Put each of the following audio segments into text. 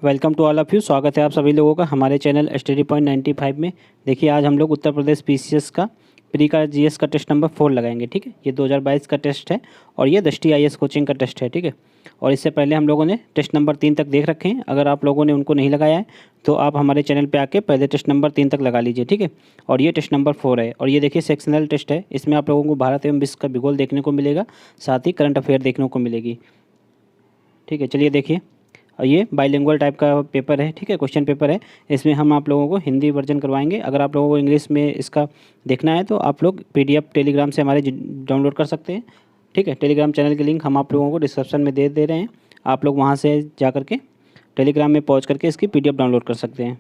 Welcome to all of you. स्वागत है आप सभी लोगों का हमारे चैनल स्टडी पॉइंट 95 में। देखिए आज हम लोग उत्तर प्रदेश पीसीएस का प्री का जीएस का टेस्ट नंबर 4 लगाएंगे। ठीक है, ये 2022 का टेस्ट है और ये दृष्टि आईएएस कोचिंग का टेस्ट है। ठीक है, और इससे पहले हम लोगों ने टेस्ट नंबर 3 तक देख रखे हैं। अगर आप लोगों ने उनको नहीं लगाया है तो आप हमारे चैनल पर आके पहले टेस्ट नंबर 3 तक लगा लीजिए। ठीक है, और ये टेस्ट नंबर 4 है और ये देखिए सेक्शनल टेस्ट है। इसमें आप लोगों को भारत एवं विश्व का भूगोल देखने को मिलेगा, साथ ही करंट अफेयर देखने को मिलेगी। ठीक है, चलिए देखिए, और ये बाइलिंगुअल टाइप का पेपर है। ठीक है, क्वेश्चन पेपर है। इसमें हम आप लोगों को हिंदी वर्जन करवाएंगे। अगर आप लोगों को इंग्लिश में इसका देखना है तो आप लोग पीडीएफ टेलीग्राम से हमारे डाउनलोड कर सकते हैं। ठीक है, टेलीग्राम चैनल की लिंक हम आप लोगों को डिस्क्रिप्शन में दे रहे हैं। आप लोग वहाँ से जा करके टेलीग्राम में पहुँच करके इसकी पीडीएफ डाउनलोड कर सकते हैं।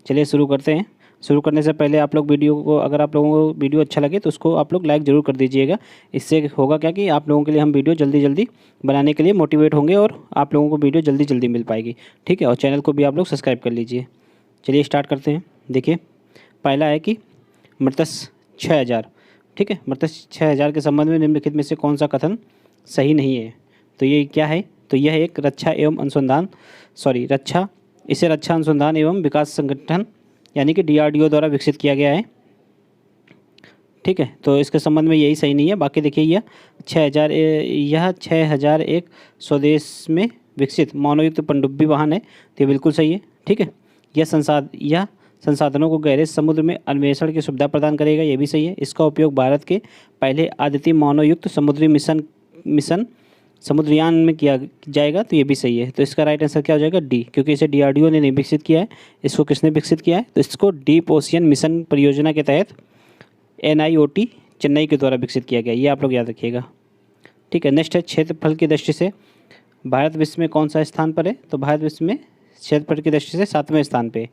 चलिए शुरू करते हैं। शुरू करने से पहले आप लोग वीडियो को, अगर आप लोगों को वीडियो अच्छा लगे तो उसको आप लोग लाइक ज़रूर कर दीजिएगा। इससे होगा क्या कि आप लोगों के लिए हम वीडियो जल्दी जल्दी बनाने के लिए मोटिवेट होंगे और आप लोगों को वीडियो जल्दी जल्दी मिल पाएगी। ठीक है, और चैनल को भी आप लोग सब्सक्राइब कर लीजिए। चलिए स्टार्ट करते हैं। देखिए पहला है कि मृत्युस 6000। ठीक है, मृत्युस 6000 के संबंध में निम्नलिखित में से कौन सा कथन सही नहीं है? तो ये क्या है? तो यह एक रक्षा एवं अनुसंधान इसे रक्षा अनुसंधान एवं विकास संगठन यानी कि डीआरडीओ द्वारा विकसित किया गया है। ठीक है, तो इसके संबंध में यही सही नहीं है। बाकी देखिए यह 6001 स्वदेश में विकसित मानवयुक्त पनडुब्बी वाहन है, तो ये बिल्कुल सही है। ठीक है, यह संसाधनों को गहरे समुद्र में अन्वेषण की सुविधा प्रदान करेगा, ये भी सही है। इसका उपयोग भारत के पहले अद्वितीय मानवयुक्त समुद्री मिशन समुद्रयान में किया जाएगा, तो ये भी सही है। तो इसका राइट आंसर क्या हो जाएगा? डी, क्योंकि इसे डीआरडीओ ने नहीं विकसित किया है। इसको किसने विकसित किया है? तो इसको डीप ओशियन मिशन परियोजना के तहत एनआईओटी चेन्नई के द्वारा विकसित किया गया, ये आप लोग याद रखिएगा। ठीक है, नेक्स्ट है क्षेत्रफल की दृष्टि से भारत विश्व में कौन सा स्थान पर है? तो भारत विश्व में क्षेत्रफल की दृष्टि से 7वें स्थान पे।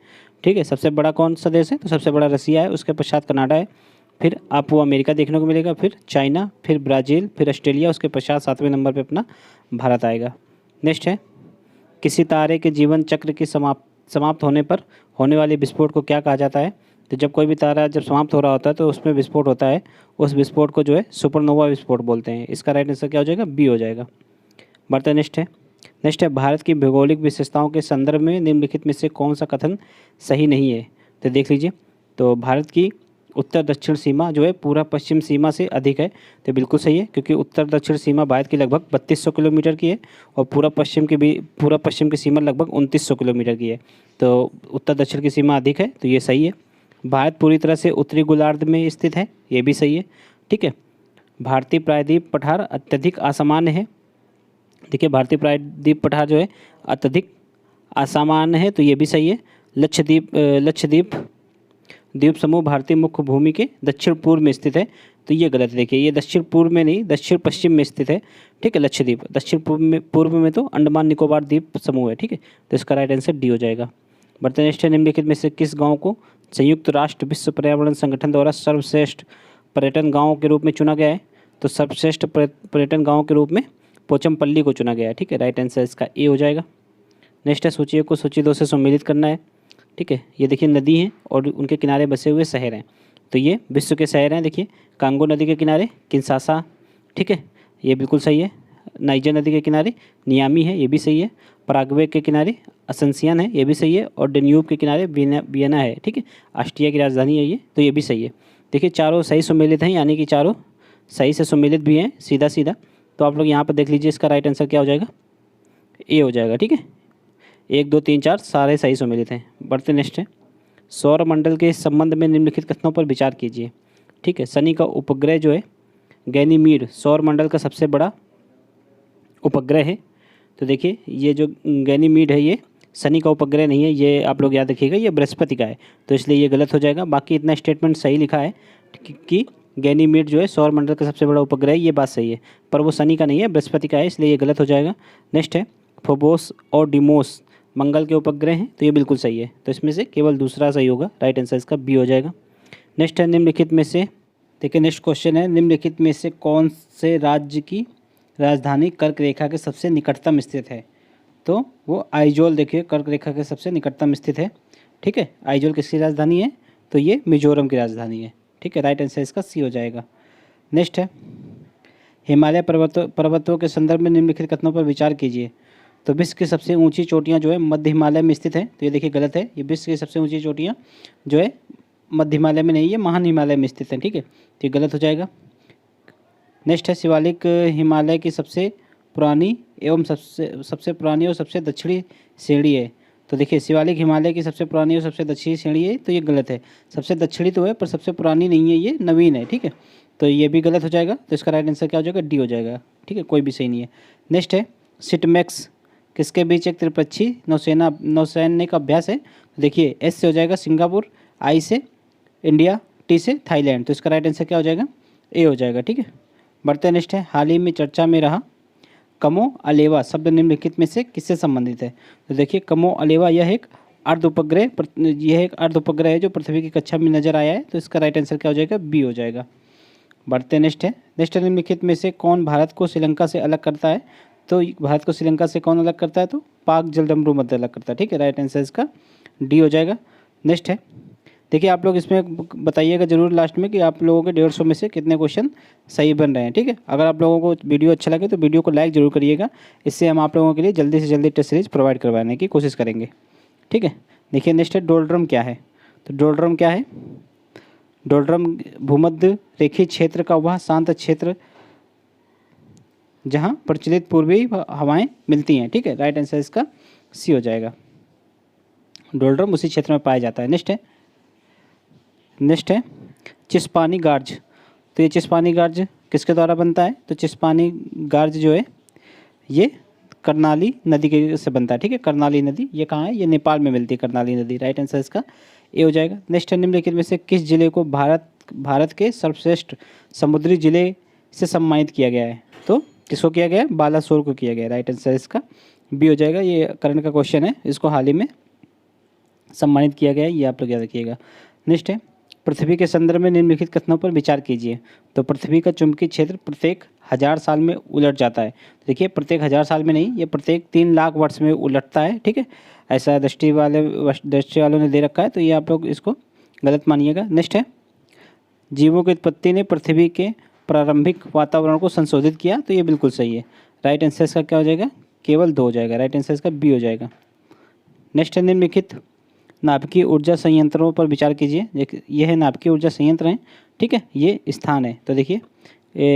ठीक है, सबसे बड़ा कौन सा देश है? तो सबसे बड़ा रसिया है, उसके पश्चात कनाडा है, फिर आपको अमेरिका देखने को मिलेगा, फिर चाइना, फिर ब्राज़ील, फिर ऑस्ट्रेलिया, उसके पश्चात 7वें नंबर पे अपना भारत आएगा। नेक्स्ट है किसी तारे के जीवन चक्र की समाप्त होने पर होने वाले विस्फोट को क्या कहा जाता है? तो जब कोई भी तारा जब समाप्त हो रहा होता है तो उसमें विस्फोट होता है, उस विस्फोट को जो है सुपरनोवा विस्फोट बोलते हैं। इसका राइट आंसर क्या हो जाएगा? बी हो जाएगा। बढ़ते नेक्स्ट है भारत की भौगोलिक विशेषताओं के संदर्भ में निम्नलिखित में से कौन सा कथन सही नहीं है? तो देख लीजिए, तो भारत की उत्तर दक्षिण सीमा जो है पूरा पश्चिम सीमा से अधिक है, तो बिल्कुल सही है, क्योंकि उत्तर दक्षिण सीमा भारत की लगभग 3200 किलोमीटर की है और पूरा पश्चिम की सीमा लगभग 2900 किलोमीटर की है। तो उत्तर दक्षिण की सीमा अधिक है, तो ये सही है। भारत पूरी तरह से उत्तरी गोलार्ध में स्थित है, ये भी सही है। ठीक है, भारतीय प्रायद्वीप पठार अत्यधिक असामान्य है। देखिए भारतीय प्रायद्वीप पठार जो है अत्यधिक असामान्य है, तो ये भी सही है। लक्षद्वीप द्वीप समूह भारतीय मुख्य भूमि के दक्षिण पूर्व में स्थित है, तो ये गलत है। देखिए ये दक्षिण पूर्व में नहीं, दक्षिण पश्चिम में स्थित है। ठीक है, लक्षद्वीप दक्षिण पूर्व में तो अंडमान निकोबार द्वीप समूह है। ठीक है, तो इसका राइट आंसर डी हो जाएगा। बढ़ते नेक्स्ट है निम्नलिखित में से किस गाँव को संयुक्त राष्ट्र विश्व पर्यावरण संगठन द्वारा सर्वश्रेष्ठ पर्यटन गाँव के रूप में चुना गया है? तो सर्वश्रेष्ठ पर्यटन गाँव के रूप में पोचमपल्ली को चुना गया है। ठीक है, राइट आंसर इसका ए हो जाएगा। नेक्स्ट है सूची 1 को सूची 2 से सम्मिलित करना है। ठीक है, ये देखिए नदी हैं और उनके किनारे बसे हुए शहर हैं, तो ये विश्व के शहर हैं। देखिए कांगो नदी के किनारे किंशासा, ठीक है, ये बिल्कुल सही है। नाइजर नदी के किनारे नियामी है, ये भी सही है। पराग्वे के किनारे असंसियन है, ये भी सही है। और डेन्यूब के किनारे वियना है। ठीक है, ऑस्ट्रिया की राजधानी है ये, तो ये भी सही है। देखिए चारों सही सम्मिलित हैं, यानी कि चारों सही से सम्मिलित भी हैं सीधा सीधा। तो आप लोग यहाँ पर देख लीजिए, इसका राइट आंसर क्या हो जाएगा? ए हो जाएगा। ठीक है, 1 2 3 4 सारे सही सम्मिलित हैं। बढ़ते नेक्स्ट है सौर मंडल के संबंध में निम्नलिखित कथनों पर विचार कीजिए। ठीक है, शनि का उपग्रह जो है गैनीमीड सौर मंडल का सबसे बड़ा उपग्रह है। तो देखिए ये जो गैनीमीड है ये शनि का उपग्रह नहीं है, ये आप लोग याद रखिएगा, ये बृहस्पति का है, तो इसलिए ये गलत हो जाएगा। बाकी इतना स्टेटमेंट सही लिखा है कि गैनीमीड जो है सौर मंडल का सबसे बड़ा उपग्रह है, ये बात सही है, पर वो शनि का नहीं है, बृहस्पति का है, इसलिए ये गलत हो जाएगा। नेक्स्ट है फोबोस और डिमोस मंगल के उपग्रह हैं, तो ये बिल्कुल सही है। तो इसमें से केवल दूसरा सही होगा, राइट आंसर इसका बी हो जाएगा। नेक्स्ट है निम्नलिखित में से, देखिए नेक्स्ट क्वेश्चन है निम्नलिखित में से कौन से राज्य की राजधानी कर्क रेखा के सबसे निकटतम स्थित है? तो वो आइजोल देखिए कर्क रेखा के सबसे निकटतम स्थित है। ठीक है, आइजोल किसकी राजधानी है? तो ये मिजोरम की राजधानी है। ठीक है, राइट आंसर इसका सी हो जाएगा। नेक्स्ट है हिमालय पर्वतों के संदर्भ में निम्नलिखित कथनों पर विचार कीजिए। तो विश्व की सबसे ऊंची चोटियां जो है मध्य हिमालय में स्थित हैं, तो ये देखिए गलत है। ये विश्व की सबसे ऊंची चोटियां जो है मध्य हिमालय में नहीं, ये महान हिमालय में स्थित हैं, ठीक है, तो ये गलत हो जाएगा। नेक्स्ट है शिवालिक हिमालय की सबसे पुरानी एवं सबसे पुरानी और सबसे दक्षिणी श्रेणी है। तो देखिए शिवालिक हिमालय की सबसे पुरानी और सबसे दक्षिणी श्रेणी है, तो ये गलत है। सबसे दक्षिणी तो है पर सबसे पुरानी नहीं है, ये नवीन है, ठीक है, तो ये भी गलत हो जाएगा। तो इसका राइट आंसर क्या हो जाएगा, डी हो जाएगा, ठीक है, कोई भी सही नहीं है। नेक्स्ट है सिटमैक्स किसके बीच एक त्रिपक्षीय नौसैनिक अभ्यास है। तो देखिए एस से हो जाएगा सिंगापुर, आई से इंडिया, टी से थाईलैंड, तो इसका राइट आंसर क्या हो जाएगा, ए हो जाएगा, ठीक है। बढ़ते नेक्स्ट है हाल ही में चर्चा में रहा कमो अलेवा शब्द निम्नलिखित में से किससे संबंधित है। तो देखिए कमो अलेवा यह एक अर्ध उपग्रह है जो पृथ्वी की कक्षा में नजर आया है, तो इसका राइट आंसर क्या हो जाएगा, बी हो जाएगा। बढ़ते नेक्स्ट है निम्नलिखित में से कौन भारत को श्रीलंका से अलग करता है। तो भारत को श्रीलंका से कौन अलग करता है, तो पाक जलदम्बरू मध्य अलग करता है, ठीक है, राइट आंसर इसका डी हो जाएगा। नेक्स्ट है देखिए आप लोग इसमें बताइएगा जरूर लास्ट में कि आप लोगों के 150 में से कितने क्वेश्चन सही बन रहे हैं, ठीक है। अगर आप लोगों को वीडियो अच्छा लगे तो वीडियो को लाइक जरूर करिएगा, इससे हम आप लोगों के लिए जल्दी से जल्दी टेस्ट सीरीज प्रोवाइड करवाने की कोशिश करेंगे, ठीक है। देखिए नेक्स्ट है डोलड्रम क्या है। तो डोलड्रम क्या है, डोलड्रम भूमध्य रेखीय क्षेत्र का वह शांत क्षेत्र जहाँ प्रचलित पूर्वी हवाएं मिलती हैं, ठीक है, राइट आंसर इसका सी हो जाएगा। डोलड्रम उसी क्षेत्र में पाया जाता है। नेक्स्ट है चिस्पानी गार्ज। तो ये चिस्पानी गार्ज किसके द्वारा बनता है, तो चिस्पानी गार्ज जो है ये करनाली नदी के से बनता है, ठीक है, करनाली नदी ये कहाँ है, ये नेपाल में मिलती है करनाली नदी, राइट आंसर इसका ए हो जाएगा। नेक्स्ट है निम्नलिखित में से किस जिले को भारत के सर्वश्रेष्ठ समुद्री जिले से सम्मानित किया गया है। तो किसको किया गया है, बालासोर को किया गया है, राइट आंसर इसका बी हो जाएगा। ये करंट का क्वेश्चन है, इसको हाल ही में सम्मानित किया गया है, ये आप लोग याद रखिएगा। नेक्स्ट है पृथ्वी के संदर्भ में निम्नलिखित कथनों पर विचार कीजिए। तो पृथ्वी का चुंबकीय क्षेत्र प्रत्येक 1000 साल में उलट जाता है। देखिए प्रत्येक 1000 साल में नहीं, ये प्रत्येक 3 लाख वर्ष में उलटता है, ठीक है, ऐसा दृष्टि वालों ने दे रखा है, तो ये आप लोग इसको गलत मानिएगा। नेक्स्ट है जीवों की उत्पत्ति ने पृथ्वी के प्रारंभिक वातावरण को संशोधित किया, तो ये बिल्कुल सही है, राइट आंसर इसका क्या हो जाएगा, केवल 2 हो जाएगा, राइट आंसर इसका बी हो जाएगा। नेक्स्ट है निम्नलिखित नाभिकीय ऊर्जा संयंत्रों पर विचार कीजिए। देखिए ये है नाभिकीय ऊर्जा संयंत्र हैं, ठीक है, ये स्थान है। तो देखिए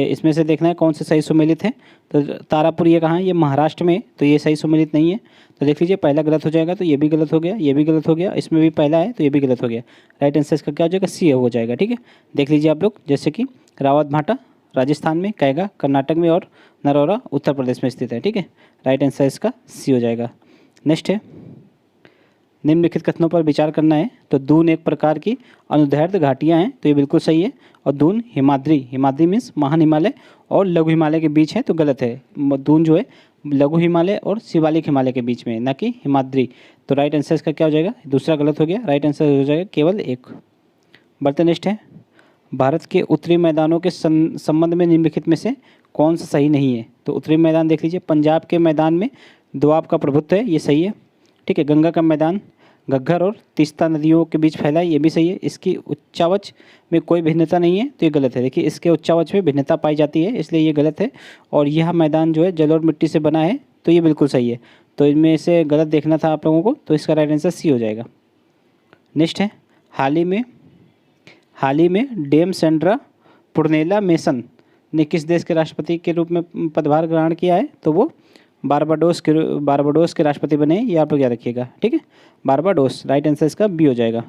इसमें से देखना है कौन से सही सुमेलित है। तो तारापुर ये कहाँ है, ये महाराष्ट्र में, तो ये सही सुमेलित नहीं है। तो देख लीजिए पहला गलत हो जाएगा, तो ये भी गलत हो गया, ये भी गलत हो गया, इसमें भी पहला है तो ये भी गलत हो गया, राइट आंसर इसका क्या हो जाएगा, सी हो जाएगा, ठीक है। देख लीजिए आप लोग जैसे कि रावत भाटा राजस्थान में, कैगा कर्नाटक में और नरौरा उत्तर प्रदेश में स्थित है, ठीक है, राइट आंसर इसका सी हो जाएगा। नेक्स्ट है निम्नलिखित कथनों पर विचार करना है। तो दून एक प्रकार की अनुदैर्ध्य घाटियाँ हैं, तो ये बिल्कुल सही है। और दून हिमाद्री मीन्स महान हिमालय और लघु हिमालय के बीच है, तो गलत है। दून जो है लघु हिमालय और शिवालिक हिमालय के बीच में, ना कि हिमाद्री, तो राइट आंसर इसका क्या हो जाएगा, दूसरा गलत हो गया, राइट आंसर हो जाएगा केवल एक। बढ़ते नेक्स्ट है भारत के उत्तरी मैदानों के संबंध में निम्नलिखित में से कौन सा सही नहीं है। तो उत्तरी मैदान देख लीजिए, पंजाब के मैदान में दोआब का प्रभुत्व है, ये सही है, ठीक है। गंगा का मैदान घग्गर और तीस्ता नदियों के बीच फैला है, ये भी सही है। इसकी उच्चावच में कोई भिन्नता नहीं है, तो ये गलत है। देखिए इसके उच्चावच में भिन्नता पाई जाती है, इसलिए ये गलत है। और यह मैदान जो है जल और मिट्टी से बना है, तो ये बिल्कुल सही है। तो इनमें से गलत देखना था आप लोगों को, तो इसका राइट आंसर सी हो जाएगा। नेक्स्ट है हाल ही में डेम सेंड्रा पुर्नेला मेसन ने किस देश के राष्ट्रपति के रूप में पदभार ग्रहण किया है। तो वो बारबाडोस के राष्ट्रपति बने, ये आप लोग याद रखिएगा, ठीक है, बारबाडोस, राइट आंसर इसका बी हो जाएगा।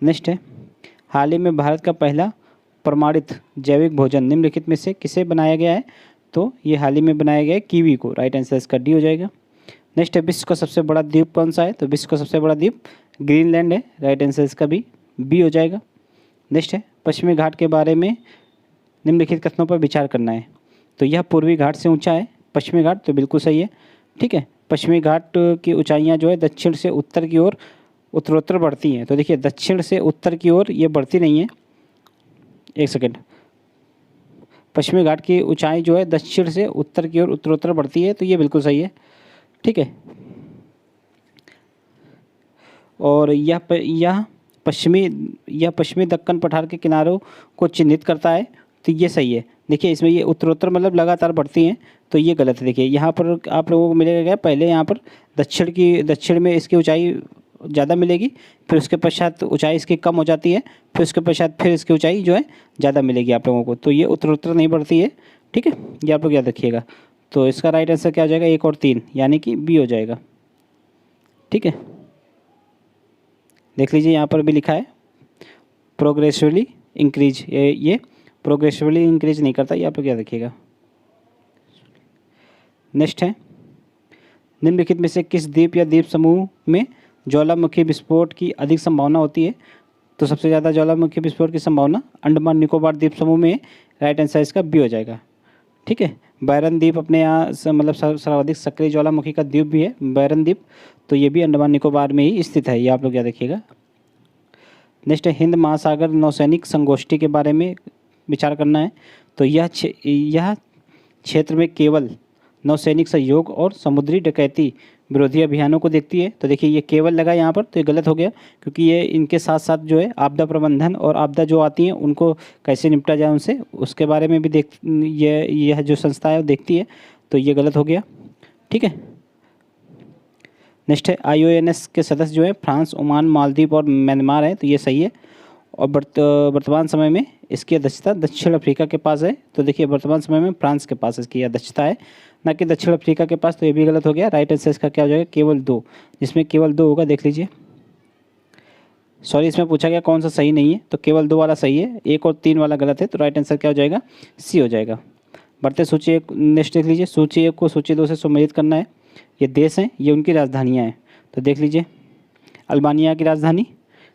नेक्स्ट है हाल ही में भारत का पहला प्रमाणित जैविक भोजन निम्नलिखित में से किसे बनाया गया है। तो ये हाल ही में बनाया गया है कीवी को, राइट आंसर इसका डी हो जाएगा। नेक्स्ट है विश्व का सबसे बड़ा द्वीप कौन सा है। तो विश्व का सबसे बड़ा द्वीप ग्रीनलैंड है, राइट आंसर इसका भी बी हो जाएगा। नेक्स्ट है पश्चिमी घाट के बारे में निम्नलिखित कथनों पर विचार करना है। तो यह पूर्वी घाट से ऊंचा है, पश्चिमी घाट, तो बिल्कुल सही है, ठीक है। पश्चिमी घाट की ऊंचाइयां जो है दक्षिण से उत्तर की ओर उत्तरोत्तर बढ़ती हैं। तो देखिए दक्षिण से उत्तर की ओर ये बढ़ती नहीं है, एक सेकेंड, पश्चिमी घाट की ऊंचाई जो है दक्षिण से उत्तर की ओर उत्तरोत्तर बढ़ती है, तो ये बिल्कुल सही है, ठीक है। और यह पश्चिमी दक्कन पठार के किनारों को चिन्हित करता है, तो ये सही है। देखिए इसमें ये उत्तरोत्तर मतलब लगातार बढ़ती हैं, तो ये गलत है। देखिए यहाँ पर आप लोगों को मिलेगा क्या, पहले यहाँ पर दक्षिण में इसकी ऊंचाई ज़्यादा मिलेगी, फिर उसके पश्चात ऊंचाई इसकी कम हो जाती है, फिर उसके पश्चात फिर इसकी ऊंचाई जो है ज़्यादा मिलेगी आप लोगों को। तो ये उत्तरोत्तर नहीं बढ़ती है, ठीक है, ये आप लोग याद रखिएगा। तो इसका राइट आंसर क्या हो जाएगा, 1 और 3 यानी कि बी हो जाएगा, ठीक है। देख लीजिए यहाँ पर भी लिखा है प्रोग्रेसिवली इंक्रीज, ये प्रोग्रेसिवली इंक्रीज नहीं करता, ये आप लोग याद रखिएगा। नेक्स्ट है, निम्नलिखित में से किस द्वीप या द्वीप समूह में ज्वालामुखी विस्फोट की अधिक संभावना होती है। तो सबसे ज़्यादा ज्वालामुखी विस्फोट की संभावना अंडमान निकोबार द्वीप समूह में, राइट आंसर इसका बी हो जाएगा, ठीक है। बैरन द्वीप अपने यहाँ मतलब सर्वाधिक सक्रिय ज्वालामुखी का द्वीप भी है बैरन द्वीप, तो ये भी अंडमान निकोबार में ही स्थित है, ये आप लोग याद रखिएगा। नेक्स्ट है, हिंद महासागर नौसैनिक संगोष्ठी के बारे में विचार करना है। तो यह क्षेत्र में केवल नौसैनिक सहयोग और समुद्री डकैती विरोधी अभियानों को देखती है। तो देखिए ये केवल लगा यहाँ पर, तो ये गलत हो गया, क्योंकि ये इनके साथ साथ जो है आपदा प्रबंधन और आपदा जो आती हैं उनको कैसे निपटा जाए उनसे, उसके बारे में भी यह जो संस्था है वो देखती है, तो ये गलत हो गया, ठीक है। नेक्स्ट है, IONS के सदस्य जो है फ्रांस, ओमान, मालदीव और म्यांमार है, तो ये सही है। और वर्तमान समय में इसकी अध्यक्षता दक्षिण अफ्रीका के पास है। तो देखिए वर्तमान समय में फ्रांस के पास इसकी अध्यक्षता है, ना कि दक्षिण अफ्रीका के पास, तो ये भी गलत हो गया। राइट आंसर इसका क्या हो जाएगा, केवल 2, जिसमें केवल 2 होगा, देख लीजिए। सॉरी, इसमें पूछा गया कौन सा सही नहीं है, तो केवल 2 वाला सही है, 1 और 3 वाला गलत है, तो राइट आंसर क्या हो जाएगा, सी हो जाएगा। बढ़ते सूची 1, नेक्स्ट देख लीजिए, सूची 1 को सूची 2 से सम्मिलित करना है। ये देश हैं, ये उनकी राजधानियाँ हैं, तो देख लीजिए अल्बानिया की राजधानी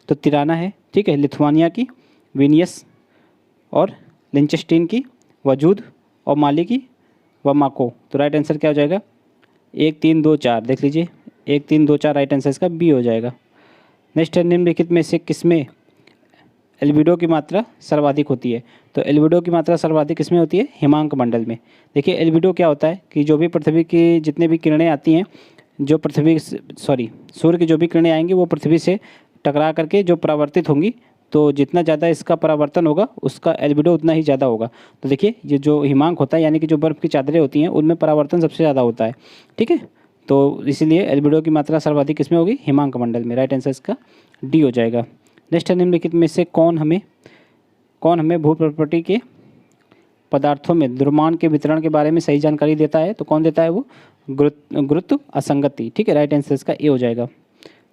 तो तिराना है, ठीक है। लिथुआनिया की विनियस, और लिंचेस्टीन की वजूद, और माली की वमाको। तो राइट आंसर क्या हो जाएगा, 1 3 2 4, देख लीजिए 1 3 2 4, राइट आंसर इसका बी हो जाएगा। नेक्स्ट है, निम्नलिखित में से किसमें एल्बिडो की मात्रा सर्वाधिक होती है। तो एल्बिडो की मात्रा सर्वाधिक किसमें होती है, हिमांक मंडल में। देखिए एल्बिडो क्या होता है कि जो भी पृथ्वी की जितने भी किरणें आती हैं, जो सूर्य की जो भी किरणें आएंगी वो पृथ्वी से टकरा करके जो परावर्तित होंगी, तो जितना ज़्यादा इसका परावर्तन होगा उसका एल्बिडो उतना ही ज़्यादा होगा। तो देखिए ये जो हिमांक होता है, यानी कि जो बर्फ़ की चादरें होती हैं उनमें परावर्तन सबसे ज़्यादा होता है, ठीक है। तो इसीलिए एल्बिडो की मात्रा सर्वाधिक किसमें होगी, हिमांक मंडल में। राइट आंसर इसका डी हो जाएगा। नेक्स्ट है, निम्नलिखित में से कौन हमें भूप्रकृति के पदार्थों में द्रव्यमान के वितरण के बारे में सही जानकारी देता है। तो कौन देता है वो, गुरुत्व असंगति, ठीक है। राइट आंसर इसका ए हो जाएगा।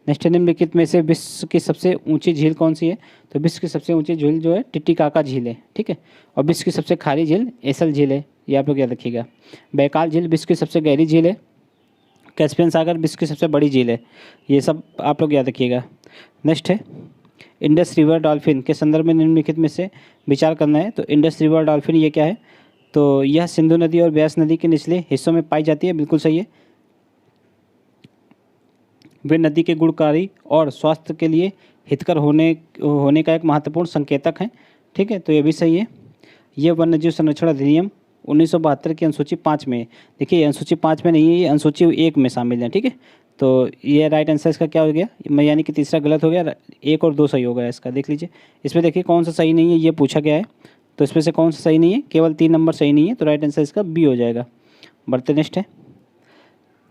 नेक्स्ट है, निम्नलिखित में से विश्व की सबसे ऊंची झील कौन सी है। तो विश्व की सबसे ऊंची झील जो है टिटिकाका झील है, ठीक है। और विश्व की सबसे खारी झील एसल झील है, ये आप लोग याद रखिएगा। बैकाल झील विश्व की सबसे गहरी झील है। कैस्पियन सागर विश्व की सबसे बड़ी झील है, ये सब आप लोग याद रखिएगा। नेक्स्ट है, इंडस रिवर डॉल्फिन के संदर्भ में निम्नलिखित में से विचार करना है। तो इंडस रिवर डॉल्फिन ये क्या है, तो यह सिंधु नदी और ब्यास नदी के निचले हिस्सों में पाई जाती है, बिल्कुल सही है। वे नदी के गुणकारी और स्वास्थ्य के लिए हितकर होने का एक महत्वपूर्ण संकेतक है, ठीक है, तो ये भी सही है। यह वन्यजीव संरक्षण अधिनियम 1972 की अनुसूची 5 में है। देखिए अनुसूची 5 में नहीं है, ये अनुसूची 1 में शामिल है, ठीक है। तो ये राइट आंसर इसका क्या हो गया, यानी कि तीसरा गलत हो गया, 1 और 2 सही हो गया इसका। देख लीजिए इसमें देखिए कौन सा सही नहीं है, ये पूछा गया है, तो इसमें से कौन सा सही नहीं है, केवल 3 नंबर सही नहीं है, तो राइट आंसर इसका बी हो जाएगा। बढ़ते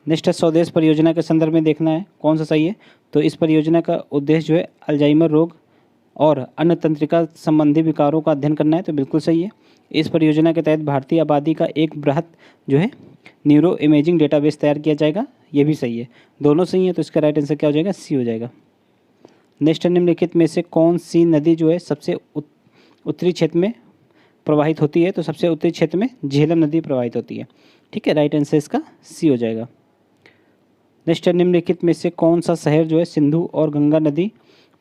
नेक्स्ट है, स्वदेश परियोजना के संदर्भ में देखना है कौन सा सही है। तो इस परियोजना का उद्देश्य जो है अल्जाइमर रोग और अन्य तंत्रिका संबंधी विकारों का अध्ययन करना है, तो बिल्कुल सही है। इस परियोजना के तहत भारतीय आबादी का एक बृहत जो है न्यूरो इमेजिंग डेटाबेस तैयार किया जाएगा, ये भी सही है। दोनों सही है, तो इसका राइट आंसर क्या हो जाएगा, सी हो जाएगा। नेक्स्ट, निम्नलिखित में से कौन सी नदी जो है सबसे उत्तरी क्षेत्र में प्रवाहित होती है। तो सबसे उत्तरी क्षेत्र में झेलम नदी प्रवाहित होती है, ठीक है। राइट आंसर इसका सी हो जाएगा। नेक्स्ट, निम्नलिखित में से कौन सा शहर जो है सिंधु और गंगा नदी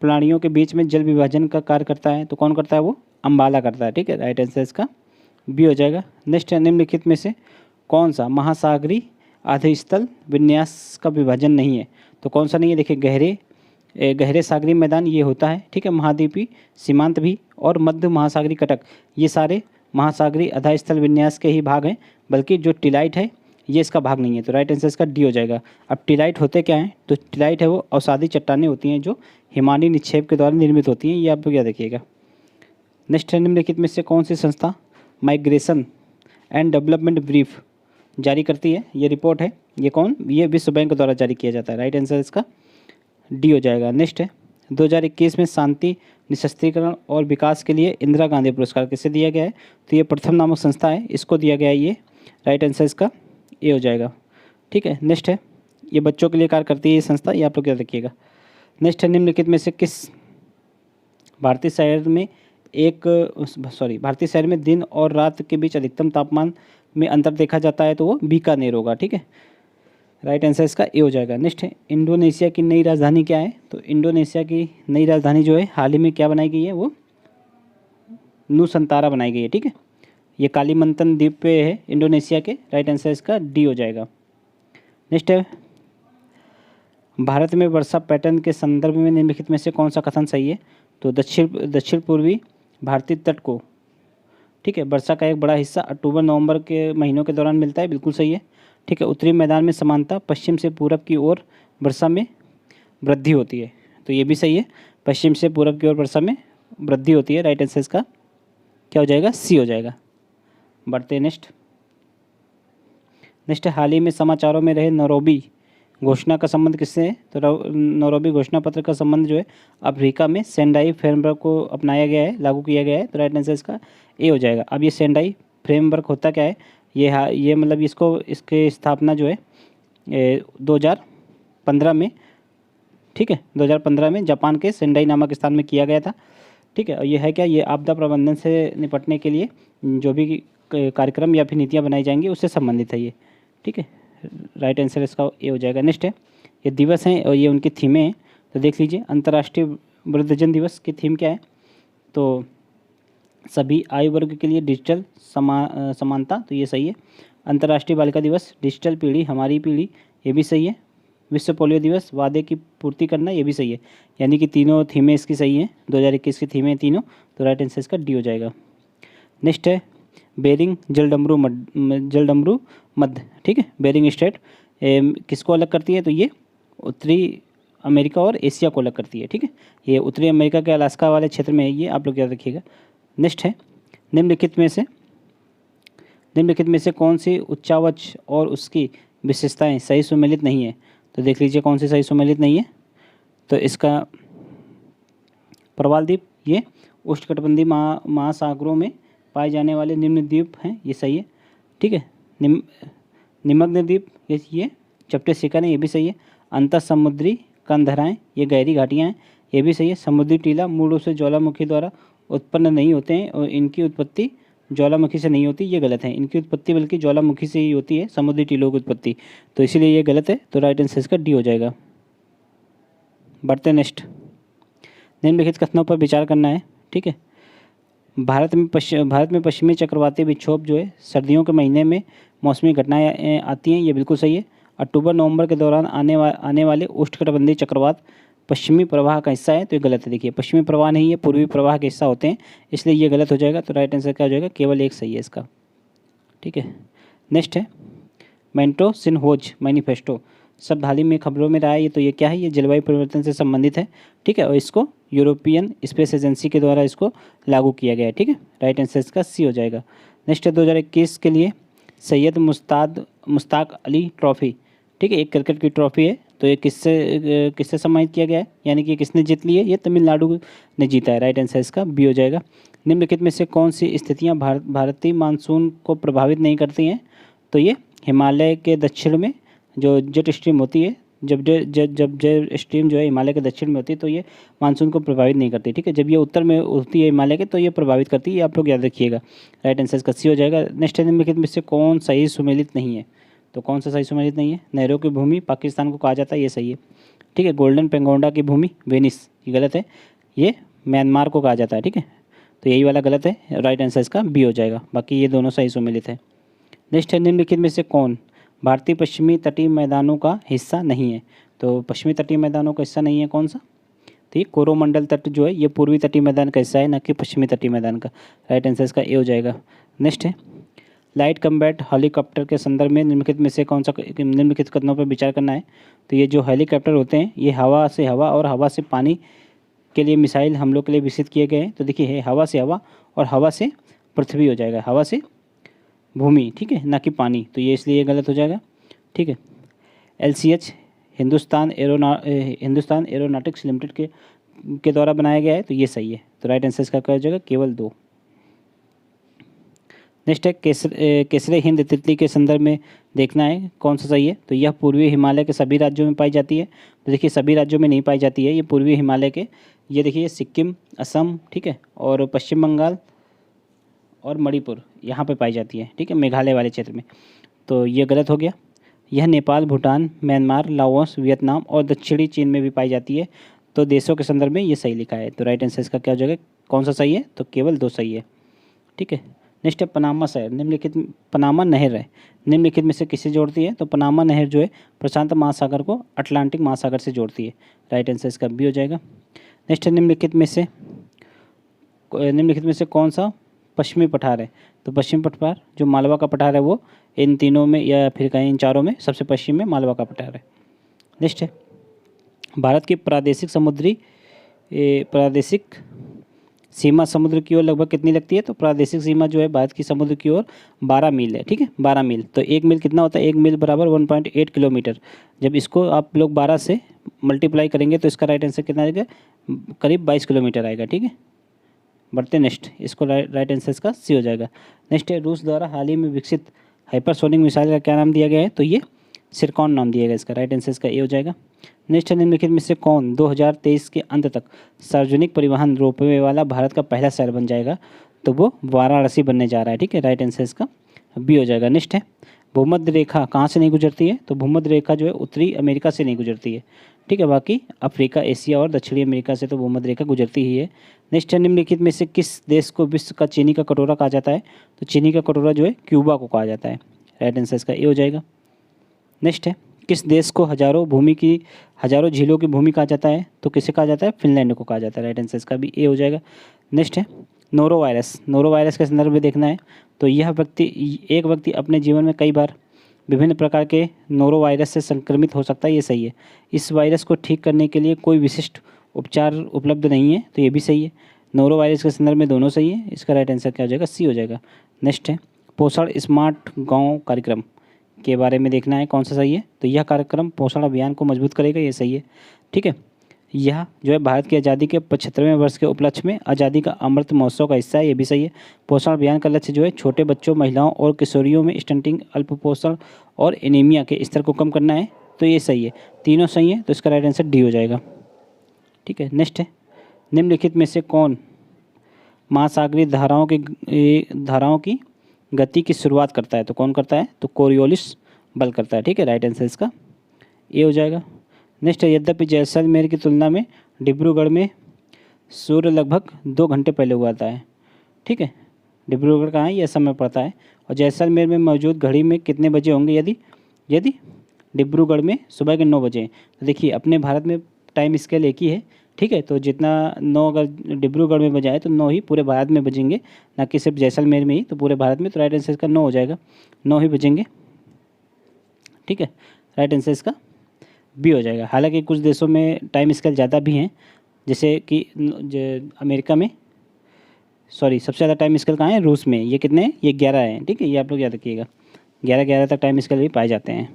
प्रणालियों के बीच में जल विभाजन का कार्य करता है। तो कौन करता है, वो अम्बाला करता है, ठीक है। राइट आंसर इसका बी हो जाएगा। नेक्स्ट, निम्नलिखित में से कौन सा महासागरीय आधास्थल विन्यास का विभाजन नहीं है। तो कौन सा नहीं है, देखिए गहरे सागरीय मैदान ये होता है, ठीक है। महाद्वीपीय सीमांत भी और मध्य महासागरीय कटक, ये सारे महासागरीय आधास्थल विन्यास के ही भाग हैं, बल्कि जो टिलाइट है ये इसका भाग नहीं है। तो राइट आंसर इसका डी हो जाएगा। अब टिलाइट होते क्या हैं, तो टिलाइट है वो अवसादी चट्टानें होती हैं जो हिमानी निक्षेप के द्वारा निर्मित होती हैं, ये आप लोग याद रखिएगा। नेक्स्ट, निम्नलिखित में से कौन सी संस्था माइग्रेशन एंड डेवलपमेंट ब्रीफ जारी करती है। ये रिपोर्ट है, ये कौन, ये विश्व बैंक द्वारा जारी किया जाता है। राइट आंसर इसका डी हो जाएगा। नेक्स्ट है 2021 में शांति निशस्त्रीकरण और विकास के लिए इंदिरा गांधी पुरस्कार किसे दिया गया है? तो ये प्रथम नामक संस्था है, इसको दिया गया है ये। राइट आंसर इसका ए हो जाएगा। ठीक है, नेक्स्ट है, ये बच्चों के लिए कार्य करती है ये संस्था, ये आप लोग याद रखिएगा। नेक्स्ट है, निम्नलिखित में से किस भारतीय शहर में दिन और रात के बीच अधिकतम तापमान में अंतर देखा जाता है? तो वो बीकानेर होगा। ठीक है, राइट आंसर इसका ए हो जाएगा। नेक्स्ट है, इंडोनेशिया की नई राजधानी क्या है? तो इंडोनेशिया की नई राजधानी जो है हाल ही में क्या बनाई गई है, वो नुसंतारा बनाई गई है। ठीक है, ये कालीमंतन द्वीप पे है इंडोनेशिया के। राइट आंसर इसका डी हो जाएगा। नेक्स्ट है, भारत में वर्षा पैटर्न के संदर्भ में निम्नलिखित में से कौन सा कथन सही है? तो दक्षिण पूर्वी भारतीय तट को, ठीक है, वर्षा का एक बड़ा हिस्सा अक्टूबर नवंबर के महीनों के दौरान मिलता है, बिल्कुल सही है। ठीक है, उत्तरी मैदान में समानता, पश्चिम से पूरब की ओर वर्षा में वृद्धि होती है, तो ये भी सही है, पश्चिम से पूरब की ओर वर्षा में वृद्धि होती है। राइट आंसर इसका क्या हो जाएगा? सी हो जाएगा। बढ़ते हैं नेक्स्ट है, हाल ही में समाचारों में रहे नैरोबी घोषणा का संबंध किससे है? तो नैरोबी घोषणा पत्र का संबंध जो है अफ्रीका में सेंडाई फ्रेमवर्क को अपनाया गया है, लागू किया गया है। तो राइट आंसर इसका ए हो जाएगा। अब ये सेंडाई फ्रेमवर्क होता क्या है? ये मतलब इसके स्थापना जो है 2015 में, ठीक है, 2015 में जापान के सेंडाई नामक स्थान में किया गया था। ठीक है, और ये है क्या, ये आपदा प्रबंधन से निपटने के लिए जो भी कार्यक्रम या फिर नीतियाँ बनाई जाएंगी उससे संबंधित है ये। ठीक है, राइट आंसर इसका ए हो जाएगा। नेक्स्ट है, ये दिवस हैं और ये उनकी थीमें हैं, तो देख लीजिए। अंतर्राष्ट्रीय वृद्धजन दिवस की थीम क्या है? तो सभी आयु वर्ग के लिए डिजिटल समानता, तो ये सही है। अंतर्राष्ट्रीय बालिका दिवस डिजिटल पीढ़ी हमारी पीढ़ी, ये भी सही है। विश्व पोलियो दिवस वादे की पूर्ति करना, ये भी सही है। यानी कि तीनों थीमें इसकी सही हैं, 2021 की थीमें तीनों, तो राइट आंसर इसका डी हो जाएगा। नेक्स्ट है, बेरिंग जलडमरू मध्य, ठीक है, बेरिंग स्ट्रेट किसको अलग करती है? तो ये उत्तरी अमेरिका और एशिया को अलग करती है। ठीक है, ये उत्तरी अमेरिका के अलास्का वाले क्षेत्र में है ये, आप लोग याद रखिएगा। नेक्स्ट है, निम्नलिखित में से कौन सी उच्चावच और उसकी विशेषताएं सही सुमेलित नहीं है? तो देख लीजिए कौन सी सही सुमेलित नहीं है। तो इसका प्रवाल द्वीप, ये उष्णकटिबंधीय महासागरों में पाए जाने वाले निम्न द्वीप हैं, ये सही है। ठीक है, निमग्न द्वीप, ये चपटे शिखर हैं, ये भी सही है। अंतर समुद्री कंधराएँ, ये गहरी घाटियाँ हैं, ये भी सही है। समुद्री टीला मूल रूप से ज्वालामुखी द्वारा उत्पन्न नहीं होते हैं और इनकी उत्पत्ति ज्वालामुखी से नहीं होती, ये गलत है। इनकी उत्पत्ति बल्कि ज्वालामुखी से ही होती है, समुद्री टीलों की उत्पत्ति, तो इसीलिए ये गलत है। तो राइट आंसर इसका डी हो जाएगा। बढ़ते नेक्स्ट, निम्नलिखित कथनों पर विचार करना है। ठीक है, भारत में पश्चिमी चक्रवाती विक्षोभ जो है सर्दियों के महीने में मौसमी घटनाएं आती हैं, ये बिल्कुल सही है। अक्टूबर नवंबर के दौरान आने वाले उष्णकटिबंधीय चक्रवात पश्चिमी प्रवाह का हिस्सा है, तो ये गलत है। देखिए, पश्चिमी प्रवाह नहीं है, पूर्वी प्रवाह के हिस्सा होते हैं, इसलिए ये गलत हो जाएगा। तो राइट आंसर क्या हो जाएगा? केवल एक सही है इसका। ठीक है, नेक्स्ट है, मेंटो सिन्होज मैनिफेस्टो शब्द हाल ही में खबरों में रहा है, ये तो ये क्या है? ये जलवायु परिवर्तन से संबंधित है। ठीक है, और इसको यूरोपियन स्पेस एजेंसी के द्वारा इसको लागू किया गया है। ठीक है, राइट आंसर इसका सी हो जाएगा। नेक्स्ट है, 2021 के लिए सैयद मुश्ताक अली ट्रॉफी, ठीक है, एक क्रिकेट की ट्रॉफी है, तो ये किससे सम्मानित किया गया है? यानी कि किसने जीत ली है? ये तमिलनाडु ने जीता है। राइट आंसर इसका बी हो जाएगा। निम्नलिखित में से कौन सी स्थितियाँ भारतीय मानसून को प्रभावित नहीं करती हैं? तो ये हिमालय के दक्षिण में जो जेट स्ट्रीम होती है, जब जेट स्ट्रीम जो है हिमालय के दक्षिण में होती है, तो ये मानसून को प्रभावित नहीं करती। ठीक है, जब ये उत्तर में होती है हिमालय के, तो ये प्रभावित करती है, आप लोग याद रखिएगा। राइट आंसर इसका सी हो जाएगा। नेक्स्ट, निम्नलिखित में से कौन सही सुमेलित नहीं है? तो कौन सा सही सुमेलित नहीं है? नहरों की भूमि पाकिस्तान को कहा जाता है, ये सही है। ठीक है, गोल्डन पेंगोंडा की भूमि वेनिस, ये गलत है, ये म्यांमार को कहा जाता है। ठीक है, तो यही वाला गलत है। राइट आंसर इसका बी हो जाएगा, बाकी ये दोनों सही सुमेलित है। नेक्स्ट है, निम्नलिखित में से कौन भारतीय पश्चिमी तटीय मैदानों का हिस्सा नहीं है? तो पश्चिमी तटीय मैदानों का हिस्सा नहीं है कौन सा? तो ये कोरोमंडल तट जो है ये पूर्वी तटीय मैदान का हिस्सा है, न कि पश्चिमी तटीय मैदान का। राइट आंसर इसका ए हो जाएगा। नेक्स्ट है, लाइट कम्बैट हेलीकॉप्टर के संदर्भ में निम्नलिखित में से कौन सा निम्नलिखित कथनों पर विचार करना है? तो ये जो हेलीकॉप्टर होते हैं ये हवा से हवा और हवा से पानी के लिए मिसाइल हमलों के लिए विकसित किए गए हैं। तो देखिए, हवा से हवा और हवा से पृथ्वी हो जाएगा, हवा से भूमि, ठीक है, ना कि पानी, तो ये इसलिए गलत हो जाएगा, ठीक है। LCH हिंदुस्तान एरोनॉटिक्स लिमिटेड के द्वारा बनाया गया है, तो ये सही है। तो राइट आंसर इसका क्या हो जाएगा, केवल 2। नेक्स्ट है केसरे हिंद तितली के संदर्भ में देखना है कौन सा सही है। तो यह पूर्वी हिमालय के सभी राज्यों में पाई जाती है। तो देखिए सभी राज्यों में नहीं पाई जाती है, ये पूर्वी हिमालय के, ये देखिए सिक्किम, असम, ठीक है, और पश्चिम बंगाल और मणिपुर यहाँ पे पाई जाती है, ठीक है, मेघालय वाले क्षेत्र में। तो ये गलत हो गया। यह Nepal, Bhutan, Myanmar, Laos, Vietnam और दक्षिणी चीन में भी पाई जाती है। तो देशों के संदर्भ में ये सही लिखा है। तो राइट आंसर इसका क्या हो जाएगा, कौन सा सही है, तो केवल 2 सही है, ठीक है। नेक्स्ट है पनामा शहर, पनामा नहर है, निम्नलिखित में से किसे जोड़ती है। तो पनामा नहर जो है प्रशांत महासागर को अटलांटिक महासागर से जोड़ती है। राइट आंसर इसका बी हो जाएगा। नेक्स्ट है निम्नलिखित में से कौन सा पश्चिमी पठार है। तो पश्चिमी पठार जो मालवा का पठार है वो इन तीनों में या फिर कहीं इन चारों में सबसे पश्चिम में मालवा का पठार है। नेक्स्ट है भारत की प्रादेशिक सीमा समुद्र की ओर लगभग कितनी लगती है। तो प्रादेशिक सीमा जो है भारत की समुद्र की ओर 12 मील है, ठीक है, 12 मील। तो 1 मील कितना होता है, 1 मील बराबर 1.8 किलोमीटर। जब इसको आप लोग 12 से मल्टीप्लाई करेंगे तो इसका राइट आंसर कितना आएगा, करीब 22 किलोमीटर आएगा, ठीक है। बढ़ते नेक्स्ट, इसको राइट आंसर इसका सी हो जाएगा। नेक्स्ट है रूस द्वारा हाल ही में विकसित हाइपरसोनिक मिसाइल का क्या नाम दिया गया है। तो ये सिरकॉन नाम दिया गया इसका। राइट आंसर इसका ए हो जाएगा। नेक्स्ट है निम्नलिखित में से कौन 2023 के अंत तक सार्वजनिक परिवहन रोपवे वाला भारत का पहला शहर बन जाएगा। तो वो वाराणसी बनने जा रहा है, ठीक है। राइट आंसर इसका बी हो जाएगा। नेक्स्ट है भूमध्य रेखा कहाँ से नहीं गुजरती है। तो भूमध्य रेखा जो है उत्तरी अमेरिका से नहीं गुजरती है, ठीक है, बाकी अफ्रीका, एशिया और दक्षिणी अमेरिका से तो भूमध्य रेखा गुजरती ही है। नेक्स्ट है निम्नलिखित में से किस देश को विश्व का चीनी का कटोरा कहा जाता है। तो चीनी का कटोरा जो है क्यूबा को कहा जाता है। राइट आंसर इसका ए हो जाएगा। नेक्स्ट है किस देश को हजारों झीलों की भूमि कहा जाता है। तो किसे कहा जाता है, फिनलैंड को कहा जाता है। राइट आंसर इसका भी ए हो जाएगा। नेक्स्ट है नोरो वायरस के संदर्भ में देखना है। तो एक व्यक्ति अपने जीवन में कई बार विभिन्न प्रकार के नोरो वायरस से संक्रमित हो सकता है, ये सही है। इस वायरस को ठीक करने के लिए कोई विशिष्ट उपचार उपलब्ध नहीं है, तो ये भी सही है। नोरो वायरस के संदर्भ में दोनों सही है। इसका राइट आंसर क्या हो जाएगा, सी हो जाएगा। नेक्स्ट है पोषण स्मार्ट गांव कार्यक्रम के बारे में देखना है कौन सा सही है। तो यह कार्यक्रम पोषण अभियान को मजबूत करेगा, ये सही है, ठीक है। यह जो है भारत की आज़ादी के 75वें वर्ष के उपलक्ष्य में आज़ादी का अमृत महोत्सव का हिस्सा है, ये भी सही है। पोषण अभियान का लक्ष्य जो है छोटे बच्चों, महिलाओं और किशोरियों में स्टंटिंग, अल्पपोषण और एनीमिया के स्तर को कम करना है, तो ये सही है। तीनों सही है, तो इसका राइट आंसर डी हो जाएगा, ठीक है। नेक्स्ट है निम्नलिखित में से कौन महासागरीय धाराओं की गति की शुरुआत करता है। तो कौन करता है, तो कोरियोलिस बल करता है, ठीक है। राइट आंसर इसका ए हो जाएगा। नेक्स्ट है यद्यपि जैसलमेर की तुलना में डिब्रूगढ़ में सूर्य लगभग 2 घंटे पहले उगाता है, ठीक है। डिब्रूगढ़ कहाँ है, यह समय पड़ता है। और जैसलमेर में मौजूद घड़ी में कितने बजे होंगे यदि डिब्रूगढ़ में सुबह के 9 बजे। तो देखिए अपने भारत में टाइम स्केल एक ही है, ठीक है। तो जितना 9 अगर डिब्रूगढ़ में बजाए तो 9 ही पूरे भारत में बजेंगे, ना कि सिर्फ जैसलमेर में ही, तो पूरे भारत में। तो राइट आंसर इसका 9 हो जाएगा, 9 ही बजेंगे, ठीक है। राइट आंसर इसका बी हो जाएगा। हालांकि कुछ देशों में टाइम स्केल ज़्यादा भी हैं, जैसे कि अमेरिका में, सबसे ज़्यादा टाइम स्केल कहाँ है, रूस में। ये कितने हैं, ये 11 हैं, ठीक है। ये आप लोग याद रखिएगा, 11 तक टाइम स्केल भी पाए जाते हैं,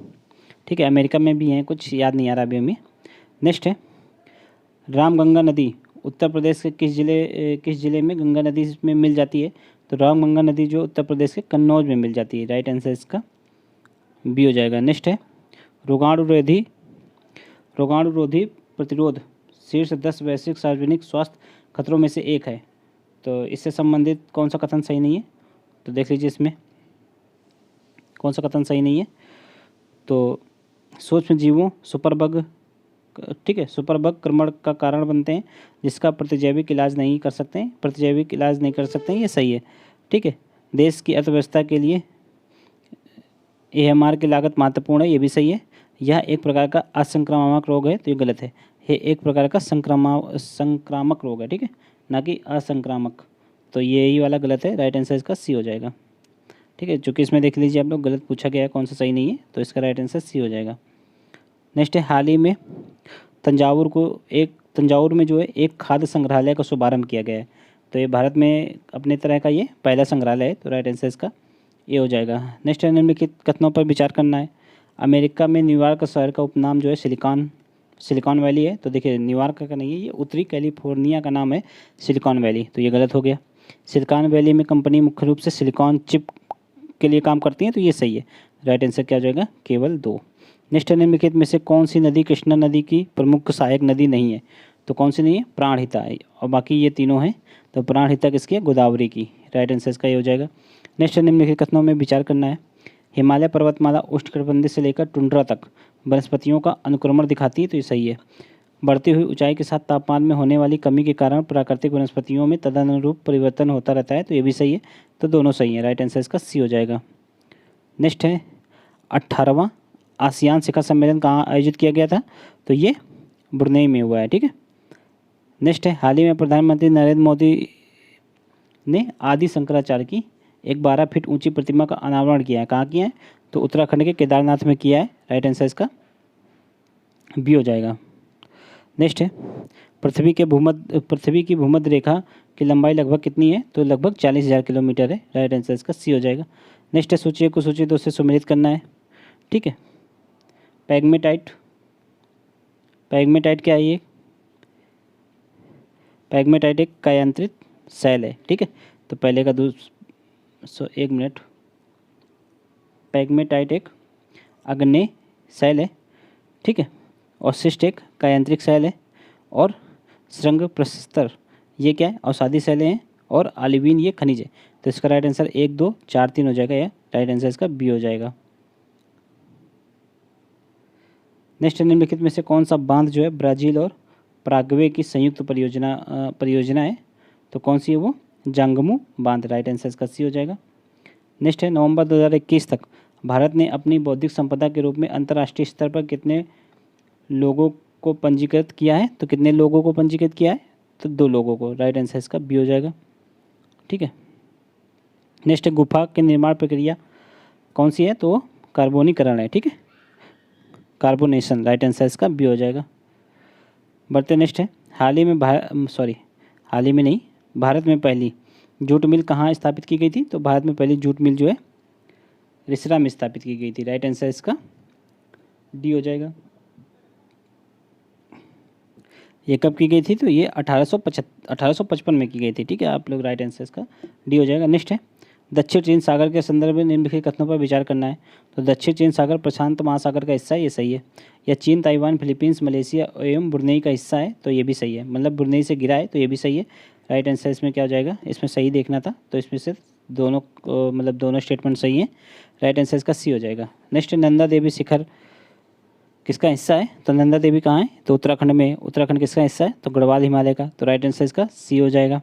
ठीक है। अमेरिका में भी हैं, कुछ याद नहीं आ रहा अभी हमें। नेक्स्ट है रामगंगा नदी उत्तर प्रदेश के किस जिले में गंगा नदी में मिल जाती है। तो रामगंगा नदी जो उत्तर प्रदेश के कन्नौज में मिल जाती है। राइट आंसर इसका बी हो जाएगा। नेक्स्ट है रोगाणुरोधी प्रतिरोध शीर्ष 10 वैश्विक सार्वजनिक स्वास्थ्य खतरों में से एक है। तो इससे संबंधित कौन सा कथन सही नहीं है। तो देख लीजिए इसमें कौन सा कथन सही नहीं है। तो सूक्ष्म जीवों सुपरबग, ठीक है, सुपरबग क्रमण का कारण बनते हैं, जिसका प्रतिजैविक इलाज नहीं कर सकते हैं, ये सही है, ठीक है। देश की अर्थव्यवस्था के लिए AMR की लागत महत्वपूर्ण है, ये भी सही है। यह एक प्रकार का असंक्रामक रोग है, तो ये गलत है। ये एक प्रकार का संक्रामक रोग है, ठीक है, ना कि असंक्रामक। तो यही वाला गलत है। राइट आंसर इसका सी हो जाएगा, ठीक है। चूँकि इसमें देख लीजिए आप लोग गलत पूछा गया है, कौन सा सही नहीं है, तो इसका राइट आंसर सी हो जाएगा। नेक्स्ट है हाल ही में तंजावुर में जो है एक खाद्य संग्रहालय का शुभारंभ किया गया है। तो ये भारत में अपने तरह का ये पहला संग्रहालय है, तो राइट आंसर इसका ये हो जाएगा। नेक्स्ट है, निम्नलिखित कथनों पर विचार करना है। अमेरिका में न्यूयॉर्क शहर का उपनाम जो है सिलिकॉन वैली है। तो देखिए न्यूयॉर्क का नहीं है, ये उत्तरी कैलिफोर्निया का नाम है सिलिकॉन वैली, तो ये गलत हो गया। सिलिकॉन वैली में कंपनी मुख्य रूप से सिलिकॉन चिप के लिए काम करती हैं, तो ये सही है। राइट आंसर क्या हो जाएगा, केवल 2। नेक्स्ट है, निम्नलिखित में से कौन सी नदी कृष्णा नदी की प्रमुख सहायक नदी नहीं है? तो कौन सी नहीं है, प्राणहिता है, और बाकी ये तीनों हैं। तो प्राणहिता किसकी है, गोदावरी की। राइट आंसर इसका ये हो जाएगा। नेक्स्ट है, निम्नलिखित कथनों में विचार करना है। हिमालय पर्वतमाला उष्णकटिबंधीय से लेकर टुंड्रा तक वनस्पतियों का अनुक्रमण दिखाती है, तो ये सही है। बढ़ती हुई ऊंचाई के साथ तापमान में होने वाली कमी के कारण प्राकृतिक वनस्पतियों में तदनुरूप परिवर्तन होता रहता है, तो ये भी सही है। तो दोनों सही है, राइट आंसर इसका सी हो जाएगा। नेक्स्ट है, 18वां आसियान शिखर सम्मेलन कहाँ आयोजित किया गया था? तो ये ब्रुनेई में हुआ है, ठीक है। नेक्स्ट है, हाल ही में प्रधानमंत्री नरेंद्र मोदी ने आदि शंकराचार्य की एक 12 फीट ऊंची प्रतिमा का अनावरण किया है। कहाँ किया है? तो उत्तराखंड के केदारनाथ में किया है। राइट आंसर इसका बी हो जाएगा। नेक्स्ट है, पृथ्वी की भूमध्य रेखा की लंबाई लगभग कितनी है? तो लगभग 40,000 किलोमीटर है। राइट आंसर इसका सी हो जाएगा। नेक्स्ट है, सूची को सूची 2 से सम्मिलित करना है, ठीक है। पैगमेटाइट क्या है? ये पैगमेटाइट एक कायांतरित सेल है, ठीक है। तो पहले का एक मिनट, पैगमेटाइट एक अग्नेय सेल है, ठीक है, और सिस्ट एक कायांत्रिक सेल है, और श्रृंग प्रस्तर ये क्या है, अवसादी सेलें हैं, और ऑलिविन ये खनिज है। तो इसका राइट आंसर 1, 2, 4, 3 हो जाएगा, या राइट आंसर इसका बी हो जाएगा। नेक्स्ट, निम्नलिखित में से कौन सा बांध जो है ब्राज़ील और पराग्वे की संयुक्त परियोजना है? तो कौन सी है वो? जांगमू बांध। राइट आंसर इसका सी हो जाएगा। नेक्स्ट है, नवंबर 2021 तक भारत ने अपनी बौद्धिक संपदा के रूप में अंतर्राष्ट्रीय स्तर पर कितने लोगों को पंजीकृत किया है? तो कितने लोगों को पंजीकृत किया है? तो 2 लोगों को। राइट आंसर इसका बी हो जाएगा, ठीक है। नेक्स्ट है, गुफा के निर्माण प्रक्रिया कौन सी है? तो कार्बोनीकरण है, ठीक है, कार्बोनेशन। राइट आंसर इसका बी हो जाएगा। बढ़ते नेक्स्ट है, हाल ही में नहीं, भारत में पहली जूट मिल कहाँ स्थापित की गई थी? तो भारत में पहली जूट मिल जो है रिसरा में स्थापित की गई थी। राइट आंसर इसका डी हो जाएगा। ये कब की गई थी? तो ये 1855 में की गई थी, ठीक है। आप लोग राइट आंसर इसका डी हो जाएगा। नेक्स्ट है, दक्षिण चीन सागर के संदर्भ में निम्नलिखित कथनों पर विचार करना है। तो दक्षिण चीन सागर प्रशांत महासागर का हिस्सा है, ये सही है। या चीन, ताइवान, फिलीपींस, मलेशिया एवं ब्रुनेई का हिस्सा है, तो ये भी सही है। मतलब ब्रुनेई से गिरा है, तो ये भी सही है। राइट आंसर इसमें क्या हो जाएगा? इसमें सही देखना था, तो इसमें से दोनों स्टेटमेंट सही हैं। राइट आंसर इसका सी हो जाएगा। नेक्स्ट, नंदा देवी शिखर किसका हिस्सा है? तो नंदा देवी कहाँ है? तो उत्तराखंड में। उत्तराखंड किसका हिस्सा है? तो गढ़वाल हिमालय का। तो राइट आंसर इसका सी हो जाएगा।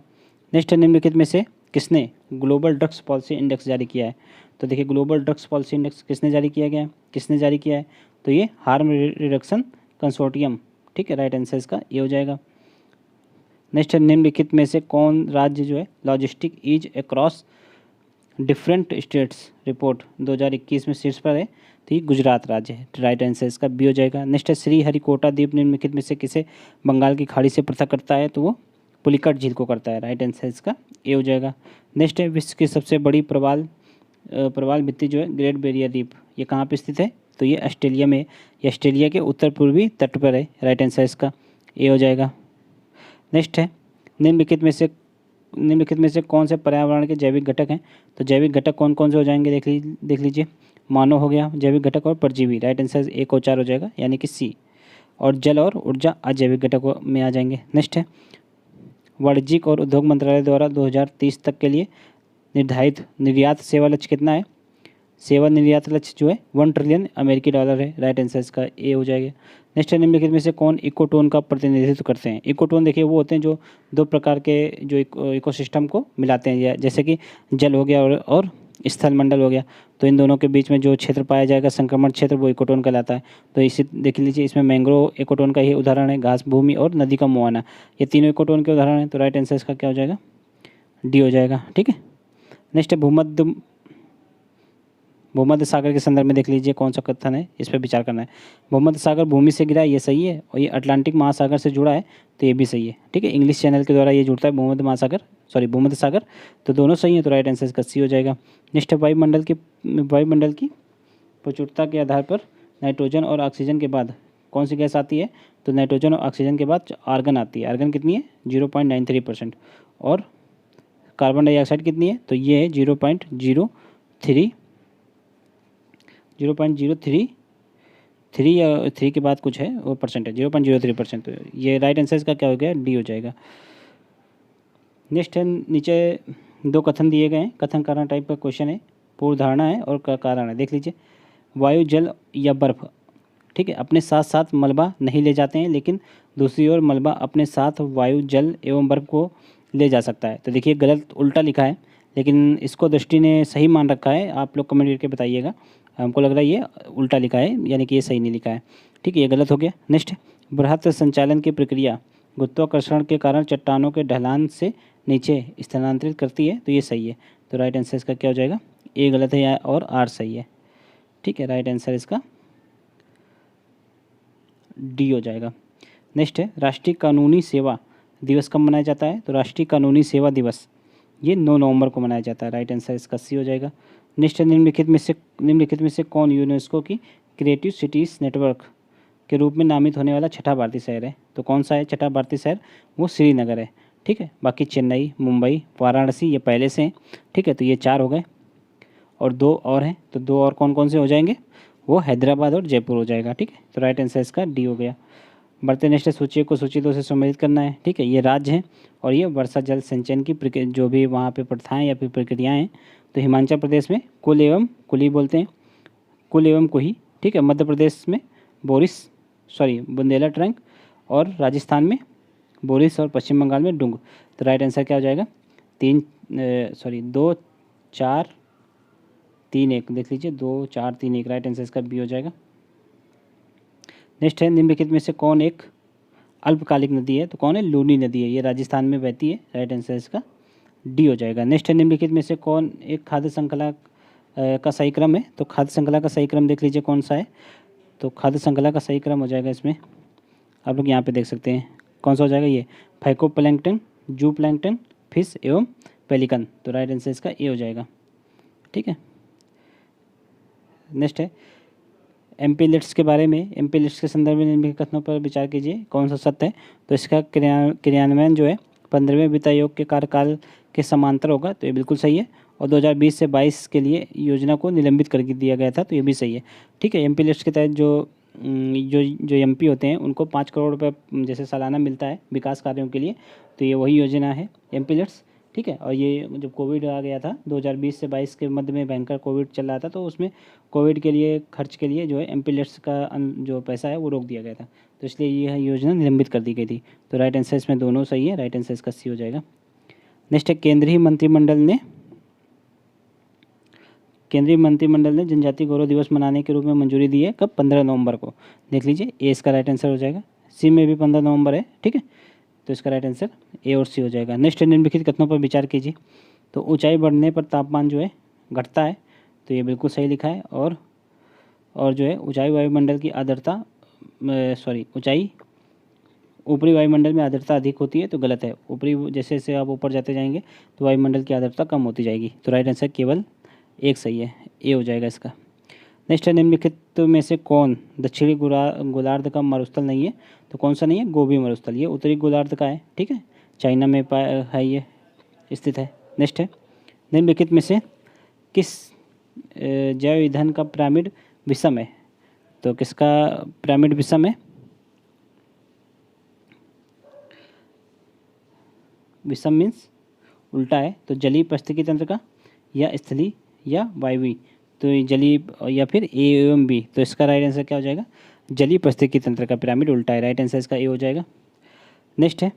नेक्स्ट, निम्नलिखित में से किसने ग्लोबल ड्रग्स पॉलिसी इंडेक्स जारी किया है? तो देखिए, ग्लोबल ड्रग्स पॉलिसी इंडेक्स किसने जारी किया गया है? किसने जारी किया है? तो ये हार्म रिडक्शन कंसोर्टियम, ठीक है। राइट आंसर इसका ये हो जाएगा। नेक्स्ट, निम्नलिखित में से कौन राज्य जो है logistic ease across different states report 2021 में शीर्ष पर है? तो ये गुजरात राज्य है। राइट आंसर इसका बी हो जाएगा। नेक्स्ट है, श्रीहरिकोटा द्वीप निम्नलिखित में से किसे बंगाल की खाड़ी से पृथक करता है? तो वो पुलिकट झील को करता है। राइट आंसर इसका ए हो जाएगा। नेक्स्ट है, विश्व की सबसे बड़ी प्रवाल भित्ति जो है ग्रेट बैरियर रीफ, ये कहाँ पे स्थित है? तो ये ऑस्ट्रेलिया में, ये ऑस्ट्रेलिया के उत्तर पूर्वी तट पर है। राइट आंसर इसका ए हो जाएगा। नेक्स्ट है, निम्नलिखित में से कौन से पर्यावरण के जैविक घटक हैं? तो जैविक घटक कौन कौन से हो जाएंगे देख लीजिए। मानव हो गया जैविक घटक, और परजीवी। राइट आंसर 1 और 4 हो जाएगा, यानी कि सी। और जल और ऊर्जा अजैविक घटकों में आ जाएंगे। नेक्स्ट है, वाणिज्यिक और उद्योग मंत्रालय द्वारा 2030 तक के लिए निर्धारित निर्यात सेवा लक्ष्य कितना है? सेवा निर्यात लक्ष्य जो है $1 ट्रिलियन है। राइट आंसर इसका ए हो जाएगा। नेक्स्ट, निम्नलिखित में से कौन इकोटोन का प्रतिनिधित्व करते हैं? इकोटोन देखिए वो होते हैं जो 2 प्रकार के जो इकोसिस्टम को मिलाते हैं, जैसे कि जल हो गया और स्थल मंडल हो गया। तो इन दोनों के बीच में जो क्षेत्र पाया जाएगा, संक्रमण क्षेत्र, वो इकोटोन कहलाता है। तो इसी देख लीजिए, इसमें मैंग्रोव इकोटोन का ही उदाहरण है, घास भूमि और नदी का मुहाना, ये तीनों इकोटोन के उदाहरण हैं। तो राइट आंसर इसका क्या हो जाएगा? डी हो जाएगा, ठीक है। नेक्स्ट है, भूमध्य सागर के संदर्भ में देख लीजिए कौन सा कथन है, इस पर विचार करना है। भूमध्य सागर भूमि से गिरा है, ये सही है, और ये अटलांटिक महासागर से जुड़ा है, तो ये भी सही है। ठीक है, इंग्लिश चैनल के द्वारा ये जुड़ता है भूमध्य महासागर, सॉरी भूमध्य सागर, तो दोनों सही है, तो राइट आंसर इसका सी हो जाएगा। नेक्स्ट है वायुमंडल की प्रचुरता के आधार पर नाइट्रोजन और ऑक्सीजन के बाद कौन सी गैस आती है, तो नाइट्रोजन और ऑक्सीजन के बाद आर्गन आती है। आर्गन कितनी है, 0.93%, और कार्बन डाइऑक्साइड कितनी है, तो ये है 0.03 या 3 के बाद कुछ है वो परसेंट है, 0.03%। तो ये राइट आंसर इसका क्या हो गया, डी हो जाएगा। नेक्स्ट है, नीचे 2 कथन दिए गए हैं, कथन कारण टाइप का क्वेश्चन है, पूर्व धारणा है और कारण है, देख लीजिए। वायु, जल या बर्फ, ठीक है, अपने साथ साथ मलबा नहीं ले जाते हैं, लेकिन दूसरी ओर मलबा अपने साथ वायु, जल एवं बर्फ को ले जा सकता है। तो देखिए गलत, उल्टा लिखा है, लेकिन इसको दृष्टि ने सही मान रखा है, आप लोग कमेंट करके बताइएगा। हमको लग रहा है ये उल्टा लिखा है, यानी कि ये सही नहीं लिखा है। ठीक है, ये गलत हो गया। नेक्स्ट, बृहत संचालन की प्रक्रिया गुरुत्वाकर्षण के कारण चट्टानों के ढलान से नीचे स्थानांतरित करती है, तो ये सही है। तो राइट आंसर इसका क्या हो जाएगा, ए गलत है और आर सही है। ठीक है, राइट आंसर इसका डी हो जाएगा। नेक्स्ट है, राष्ट्रीय कानूनी सेवा दिवस कब मनाया जाता है, तो राष्ट्रीय कानूनी सेवा दिवस ये 9 नवंबर को मनाया जाता है। राइट आंसर इसका सी हो जाएगा। नेक्स्ट है, निम्नलिखित में से कौन यूनेस्को की क्रिएटिव सिटीज़ नेटवर्क के रूप में नामित होने वाला छठा भारतीय शहर है, तो कौन सा है छठा भारतीय शहर, वो श्रीनगर है। ठीक है, बाकी चेन्नई, मुंबई, वाराणसी ये पहले से हैं। ठीक है, तो ये 4 हो गए और 2 और हैं, तो 2 और कौन कौन से हो जाएंगे, वो हैदराबाद और जयपुर हो जाएगा। ठीक है, तो राइट आंसर इसका डी हो गया। बढ़ते नेक्स्ट सूची को सूची 2 से सम्मिलित करना है। ठीक है, ये राज्य हैं और ये वर्षा जल संचयन की जो भी वहाँ पे प्रथाएं या फिर प्रक्रियाएँ हैं। तो हिमाचल प्रदेश में कुल एवं कुली बोलते हैं, कुल एवं कुही। ठीक है, मध्य प्रदेश में बुंदेला ट्रंक, और राजस्थान में बोरिस, और पश्चिम बंगाल में डुंग। तो राइट आंसर क्या हो जाएगा, 2 4 3 1, देख लीजिए 2 4 3 1, राइट आंसर इसका बी हो जाएगा। नेक्स्ट है, निम्नलिखित में से कौन एक अल्पकालिक नदी है, तो कौन है, लूनी नदी है, ये राजस्थान में बहती है। राइट आंसर इसका डी हो जाएगा। नेक्स्ट है, निम्नलिखित में से कौन एक खाद्य श्रृंखला का सही क्रम है, तो खाद्य श्रृंखला का सही क्रम देख लीजिए कौन सा है, तो खाद्य श्रृंखला का सही क्रम हो जाएगा इसमें, आप लोग यहाँ पे देख सकते हैं कौन सा हो जाएगा, ये फाइकोप्लैंक्टन, जू प्लैंक्टन, फिश एवं पेलिकन। तो राइट आंसर इसका ए हो जाएगा। ठीक है, नेक्स्ट है, एमपी लिट्स के बारे में, एमपी लिट्स के संदर्भ में निम्नलिखित कथनों पर विचार कीजिए कौन सा सत्य है, तो इसका क्रियान्वयन जो है 15वें वित्त आयोग के कार्यकाल के समांतर होगा, तो ये बिल्कुल सही है, और 2020 से 22 के लिए योजना को निलंबित कर दिया गया था, तो ये भी सही है। ठीक है, एमपी लिस्ट के तहत जो एमपी होते हैं उनको 5 करोड़ रुपये जैसे सालाना मिलता है विकास कार्यों के लिए, तो ये वही योजना है एमपी लिट्स। ठीक है, और ये जब कोविड आ गया था 2020 से 22 के मध्य में भयंकर कोविड चल रहा था, तो उसमें कोविड के लिए खर्च के लिए जो है एमपी लिट्स का जो पैसा है वो रोक दिया गया था, तो इसलिए यह योजना निलंबित कर दी गई थी। तो राइट आंसर इसमें दोनों सही है, राइट आंसर इसका सी हो जाएगा। नेक्स्ट है, केंद्रीय मंत्रिमंडल ने जनजातीय गौरव दिवस मनाने के रूप में मंजूरी दी है, कब, 15 नवंबर को। देख लीजिए ए इसका राइट आंसर हो जाएगा। सी में भी 15 नवंबर है। ठीक है, तो इसका राइट आंसर ए और सी हो जाएगा। नेक्स्ट निम्नलिखित कथनों पर विचार कीजिए, तो ऊंचाई बढ़ने पर तापमान जो है घटता है, तो ये बिल्कुल सही लिखा है, और जो है ऊंचाई वायुमंडल की आर्द्रता ऊंचाई ऊपरी वायुमंडल में आर्द्रता अधिक होती है, तो गलत है। ऊपरी जैसे जैसे आप ऊपर जाते जाएंगे तो वायुमंडल की आर्द्रता कम होती जाएगी, तो राइट आंसर केवल एक सही है, ए हो जाएगा इसका। नेक्स्ट है, निम्नलिखित में से कौन दक्षिणी गोलार्ध का मरुस्थल नहीं है, तो कौन सा नहीं है, गोबी मरुस्थल, ये उत्तरी गोलार्ध का है। ठीक है, चाइना में है ये स्थित है। नेक्स्ट है, निम्नलिखित में से किस जैव ईंधन का पिरामिड विषम है, तो किसका पिरामिड विषम है, विषम मीन्स उल्टा है, तो जलीय पारिस्थितिकी तंत्र का, या स्थलीय या वायवीय, तो जलीय या फिर ए एवं बी, तो इसका राइट आंसर क्या हो जाएगा, जलीय पारिस्थितिकी तंत्र का पिरामिड उल्टा है, राइट आंसर इसका ए हो जाएगा। नेक्स्ट है,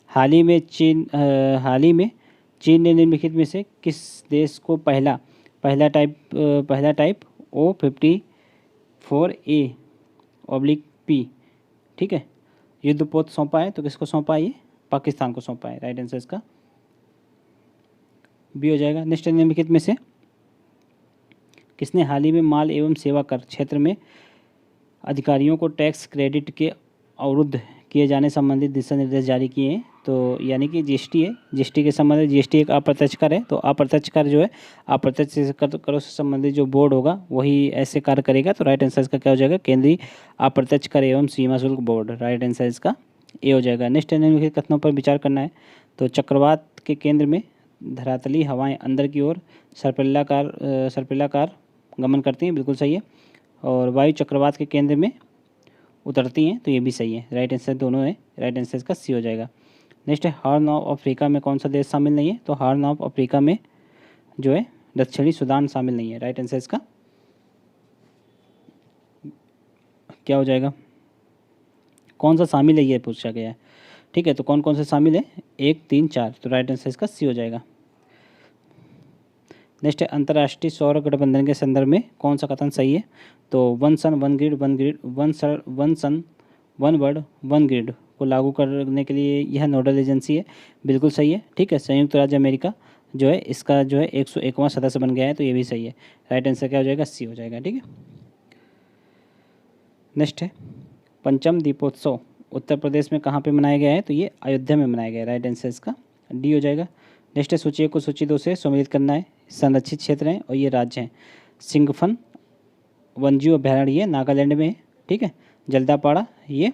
हाल ही में चीन ने निम्नलिखित में से किस देश को पहला टाइप O54A/P, ठीक है, युद्धपोत सौंपा है, तो किसको सौंपा है, ये पाकिस्तान को सौंपा है, राइट आंसर इसका बी हो जाएगा। नेक्स्ट निम्नलिखित में से किसने हाल ही में माल एवं सेवा कर क्षेत्र में अधिकारियों को टैक्स क्रेडिट के अवरुद्ध किए जाने संबंधित दिशा निर्देश जारी किए हैं? तो यानी कि जीएसटी है। जीएसटी के संबंध में, जीएसटी एक अप्रत्यक्ष कर है, तो अप्रत्यक्ष कर जो है अप्रत्यक्ष करों से संबंधित जो बोर्ड होगा वही ऐसे कार्य करेगा। तो राइट आंसर इसका क्या हो जाएगा? केंद्रीय अप्रत्यक्ष कर एवं सीमा शुल्क बोर्ड। राइट आंसर इसका ए हो जाएगा। नेक्स्ट निम्नलिखित कथनों पर विचार करना है। तो चक्रवात के केंद्र में धरातली हवाएं अंदर की ओर सर्पिलाकार गमन करती हैं, बिल्कुल सही है। और वायु चक्रवात के केंद्र में उतरती हैं, तो ये भी सही है। राइट आंसर दोनों है। राइट आंसर इसका सी हो जाएगा। नेक्स्ट है हॉर्न ऑफ अफ्रीका में कौन सा देश शामिल नहीं है? तो हॉर्न ऑफ अफ्रीका में जो है दक्षिणी सूडान शामिल नहीं है। राइट आंसर इसका क्या हो जाएगा? कौन सा शामिल है ये पूछा गया है, ठीक है। तो कौन कौन से शामिल है? 1, 3, 4। तो राइट आंसर इसका सी हो जाएगा। नेक्स्ट है अंतर्राष्ट्रीय सौर गठबंधन के संदर्भ में कौन सा कथन सही है? तो one sun one grid one sun one world one grid को लागू करने के लिए यह नोडल एजेंसी है, बिल्कुल सही है, ठीक है। संयुक्त राज्य अमेरिका जो है इसका जो है 101वां सदस्य बन गया है, तो ये भी सही है। राइट आंसर क्या हो जाएगा? सी हो जाएगा, ठीक है। नेक्स्ट है पंचम दीपोत्सव उत्तर प्रदेश में कहाँ पे मनाया गया है? तो ये अयोध्या में मनाया गया है। राइट आंसर इसका डी हो जाएगा। नेक्स्ट है सूची 1 को सूची 2 से सम्मिलित करना है। संरक्षित क्षेत्र हैं और ये राज्य हैं। सिंगफन वन्यजीव अभयारण्य ये नागालैंड में है, ठीक है। जल्दापाड़ा ये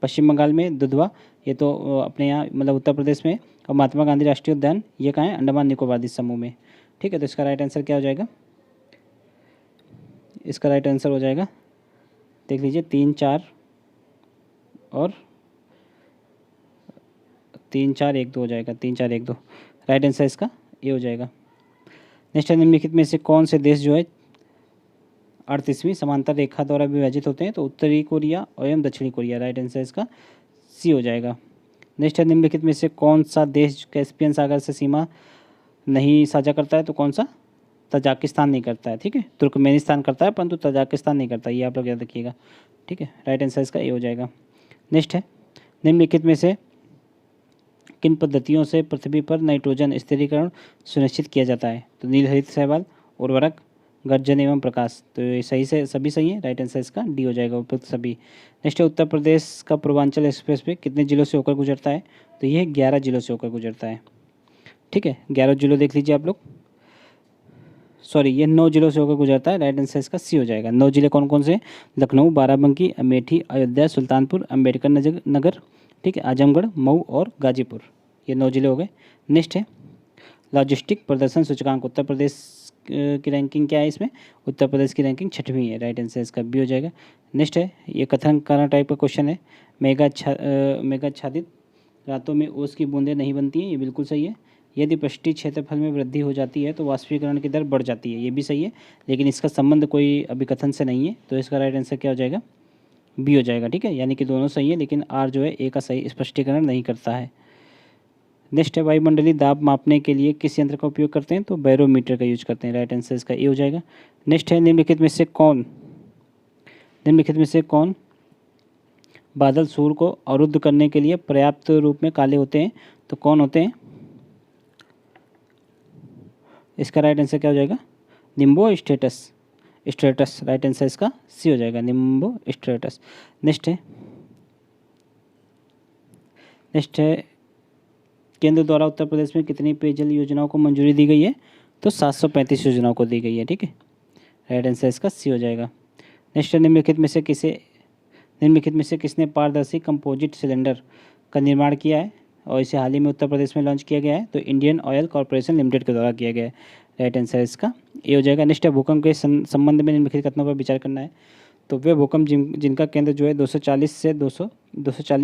पश्चिम बंगाल में। दुधवा ये तो अपने यहाँ मतलब उत्तर प्रदेश में। और महात्मा गांधी राष्ट्रीय उद्यान ये कहाँ है? अंडमान निकोबार द्वीप समूह में, ठीक है। तो इसका राइट आंसर क्या हो जाएगा? इसका राइट आंसर हो जाएगा, देख लीजिए, 3, 4 और 3, 4, 1, 2 हो जाएगा। 3, 4, 1, 2 राइट आंसर इसका ये हो जाएगा। नेक्स्ट निम्नलिखित में से कौन से देश जो है 38वीं समांतर रेखा द्वारा विभाजित होते हैं? तो उत्तरी कोरिया एवं दक्षिणी कोरिया। राइट आंसर इसका सी हो जाएगा। नेक्स्ट है निम्नलिखित में से कौन सा देश कैस्पियन सागर से सीमा नहीं साझा करता है? तो कौन सा? तजाकिस्तान नहीं करता है, ठीक है। तुर्कमेनिस्तान करता है परंतु तजाकिस्तान नहीं करता, ये आप लोग याद रखिएगा, ठीक है। राइट आंसर इसका ए हो जाएगा। नेक्स्ट है निम्नलिखित में से किन पद्धतियों से पृथ्वी पर नाइट्रोजन स्थिरीकरण सुनिश्चित किया जाता है? तो नील हरित शैवाल, उर्वरक, गर्जन एवं प्रकाश। तो ये सही से सभी सही है। राइट आंसर इसका डी हो जाएगा, उपयुक्त सभी। नेक्स्ट है उत्तर प्रदेश का पूर्वांचल एक्सप्रेस वे कितने जिलों से होकर गुजरता है? तो ये 11 जिलों से होकर गुजरता है, ठीक है। 11 जिलों देख लीजिए आप लोग, सॉरी ये 9 जिलों से होकर गुजरता है। राइट आंसर इसका सी हो जाएगा। 9 जिले कौन कौन से? लखनऊ, बाराबंकी, अमेठी, अयोध्या, सुल्तानपुर, अम्बेडकर नगर, ठीक है, आजमगढ़, मऊ और गाजीपुर, ये 9 जिले हो गए। नेक्स्ट है लॉजिस्टिक प्रदर्शन सूचकांक उत्तर प्रदेश की रैंकिंग क्या है इसमें? उत्तर प्रदेश की रैंकिंग 6वीं है। राइट आंसर इसका बी हो जाएगा। नेक्स्ट है ये कथन करना टाइप का क्वेश्चन है। मेघाच्छादित रातों में ओस की बूंदें नहीं बनती हैं, ये बिल्कुल सही है। यदि पृष्ठीय क्षेत्रफल में वृद्धि हो जाती है तो वाष्पीकरण की दर बढ़ जाती है, ये भी सही है। लेकिन इसका संबंध कोई अभिकथन से नहीं है, तो इसका राइट आंसर क्या हो जाएगा? बी हो जाएगा, ठीक है। यानी कि दोनों सही है लेकिन आर जो है ए का सही स्पष्टीकरण नहीं करता है। नेक्स्ट है वायुमंडलीय दाब मापने के लिए किस यंत्र का उपयोग करते हैं? तो बैरोमीटर का यूज करते हैं। राइट आंसर इसका ए हो जाएगा। नेक्स्ट है निम्नलिखित में से कौन बादल सूर्य को अवरुद्ध करने के लिए पर्याप्त रूप में काले होते हैं? तो कौन होते हैं? इसका राइट आंसर क्या हो जाएगा? निम्बो स्ट्रेटस। राइट आंसर इसका सी हो जाएगा, निम्बो स्ट्रेटस। नेक्स्ट है केंद्र द्वारा उत्तर प्रदेश में कितनी पेयजल योजनाओं को मंजूरी दी गई है? तो 735 योजनाओं को दी गई है, ठीक है। राइट आंसर इसका सी हो जाएगा। नेक्स्ट है निम्नलिखित में से किसने पारदर्शी कंपोजिट सिलेंडर का निर्माण किया है और इसे हाल ही में उत्तर प्रदेश में लॉन्च किया गया है? तो इंडियन ऑयल कॉर्पोरेशन लिमिटेड के द्वारा किया गया है। राइट आंसर इसका ए हो जाएगा। नेक्स्ट है भूकंप के संबंध में निम्नलिखित कथनों पर विचार करना है। तो वे भूकंप जिनका केंद्र जो है 240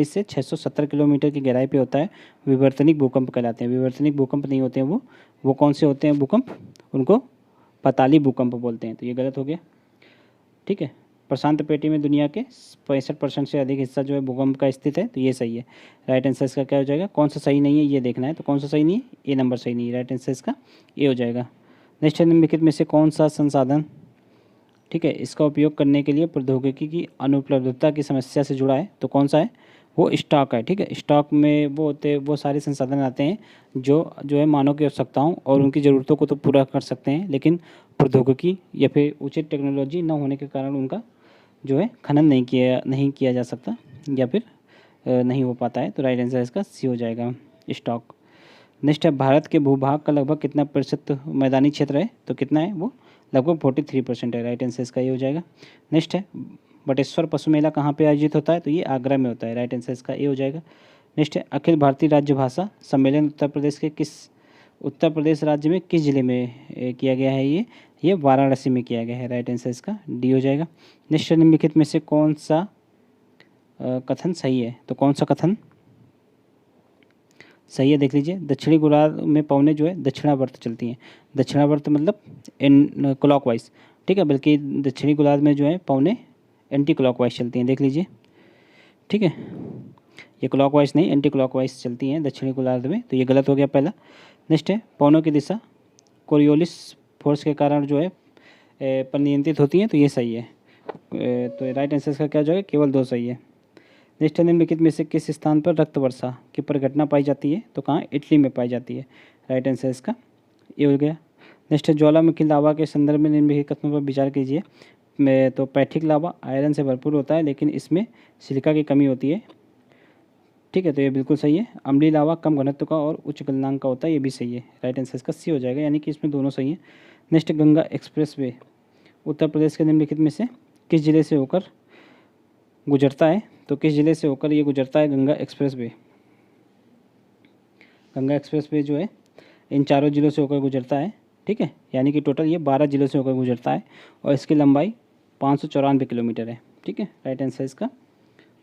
से 670 किलोमीटर की गहराई पे होता है, विवर्तनिक भूकंप कहलाते हैं। विवर्तनिक भूकंप नहीं होते हैं वो कौन से होते हैं भूकंप? उनको पाताली भूकंप बोलते हैं, तो ये गलत हो गया, ठीक है। प्रशांत पेटी में दुनिया के 65% से अधिक हिस्सा जो है भूकंप का स्थित है, तो ये सही है। राइट आंसर इसका क्या हो जाएगा? कौन सा सही नहीं है ये देखना है। तो कौन सा सही नहीं है? ए नंबर सही नहीं है। राइट आंसर इसका ए हो जाएगा। नेक्स्ट है निम्नलिखित में से कौन सा संसाधन, ठीक है, इसका उपयोग करने के लिए प्रौद्योगिकी की अनुपलब्धता की समस्या से जुड़ा है? तो कौन सा है? वो स्टॉक है, ठीक है। स्टॉक में वो होते, वो सारे संसाधन आते हैं जो है मानव की आवश्यकताओं और उनकी ज़रूरतों को तो पूरा कर सकते हैं, लेकिन प्रौद्योगिकी या फिर उचित टेक्नोलॉजी न होने के कारण उनका जो है खनन नहीं किया जा सकता, या फिर नहीं हो पाता है। तो राइट आंसर इसका सी हो जाएगा, स्टॉक। नेक्स्ट है, भारत के भूभाग का लगभग कितना प्रतिशत मैदानी क्षेत्र है? तो कितना है वो? लगभग 43% है। राइट आंसर इसका ये हो जाएगा। नेक्स्ट है, बटेश्वर पशु मेला कहाँ पे आयोजित होता है? तो ये आगरा में होता है। राइट आंसर इसका ये हो जाएगा। नेक्स्ट है, अखिल भारतीय राज्य भाषा सम्मेलन उत्तर प्रदेश राज्य में किस जिले में किया गया है? ये वाराणसी में किया गया है। राइट आंसर इसका डी हो जाएगा। नेक्स्ट, निम्नलिखित में से कौन सा कथन सही है? तो कौन सा कथन सही है देख लीजिए। दक्षिणी गोलार्ध में पवनें जो है दक्षिणावर्त चलती हैं। दक्षिणावर्त मतलब इन क्लॉकवाइज, ठीक है, बल्कि दक्षिणी गोलार्ध में जो है पवनें एंटी क्लॉकवाइज चलती हैं, देख लीजिए, ठीक है। ये क्लॉकवाइज नहीं, एंटी क्लॉकवाइज चलती हैं दक्षिणी गोलार्ध में, तो ये गलत हो गया पहला। नेक्स्ट है, पवनों की दिशा कोरियोलिस फोर्स के कारण जो है पर नियंत्रित होती हैं, तो ये सही है। तो राइट आंसर का क्या हो जाएगा? केवल 2 सही है। नेक्स्ट, निम्नलिखित में से किस स्थान पर रक्त वर्षा की परिघटना पाई जाती है? तो कहाँ? इटली में पाई जाती है। राइट आंसर इसका ये हो गया। नेक्स्ट, ज्वालामुखी लावा के संदर्भ में निम्नलिखित कथनों पर विचार कीजिए। तो पैठिक लावा आयरन से भरपूर होता है, लेकिन इसमें सिलिका की कमी होती है, ठीक है, तो ये बिल्कुल सही है। अम्लीय लावा कम घनत्व का और उच्च गलनांक का होता है, ये भी सही है। राइट आंसर इसका सी हो जाएगा, यानी कि इसमें दोनों सही है। Next, Ganga express way Uttar Pradesh के निम्नलिखित में से किस जिले से होकर गुजरता है? तो किस जिले से होकर ये गुजरता है Ganga express way? Ganga express way जो है इन 4 जिलों से होकर गुजरता है, ठीक है, यानी कि टोटल ये 12 जिलों से होकर गुजरता है और इसकी लंबाई 594 किलोमीटर है, ठीक है। राइट आंसर इसका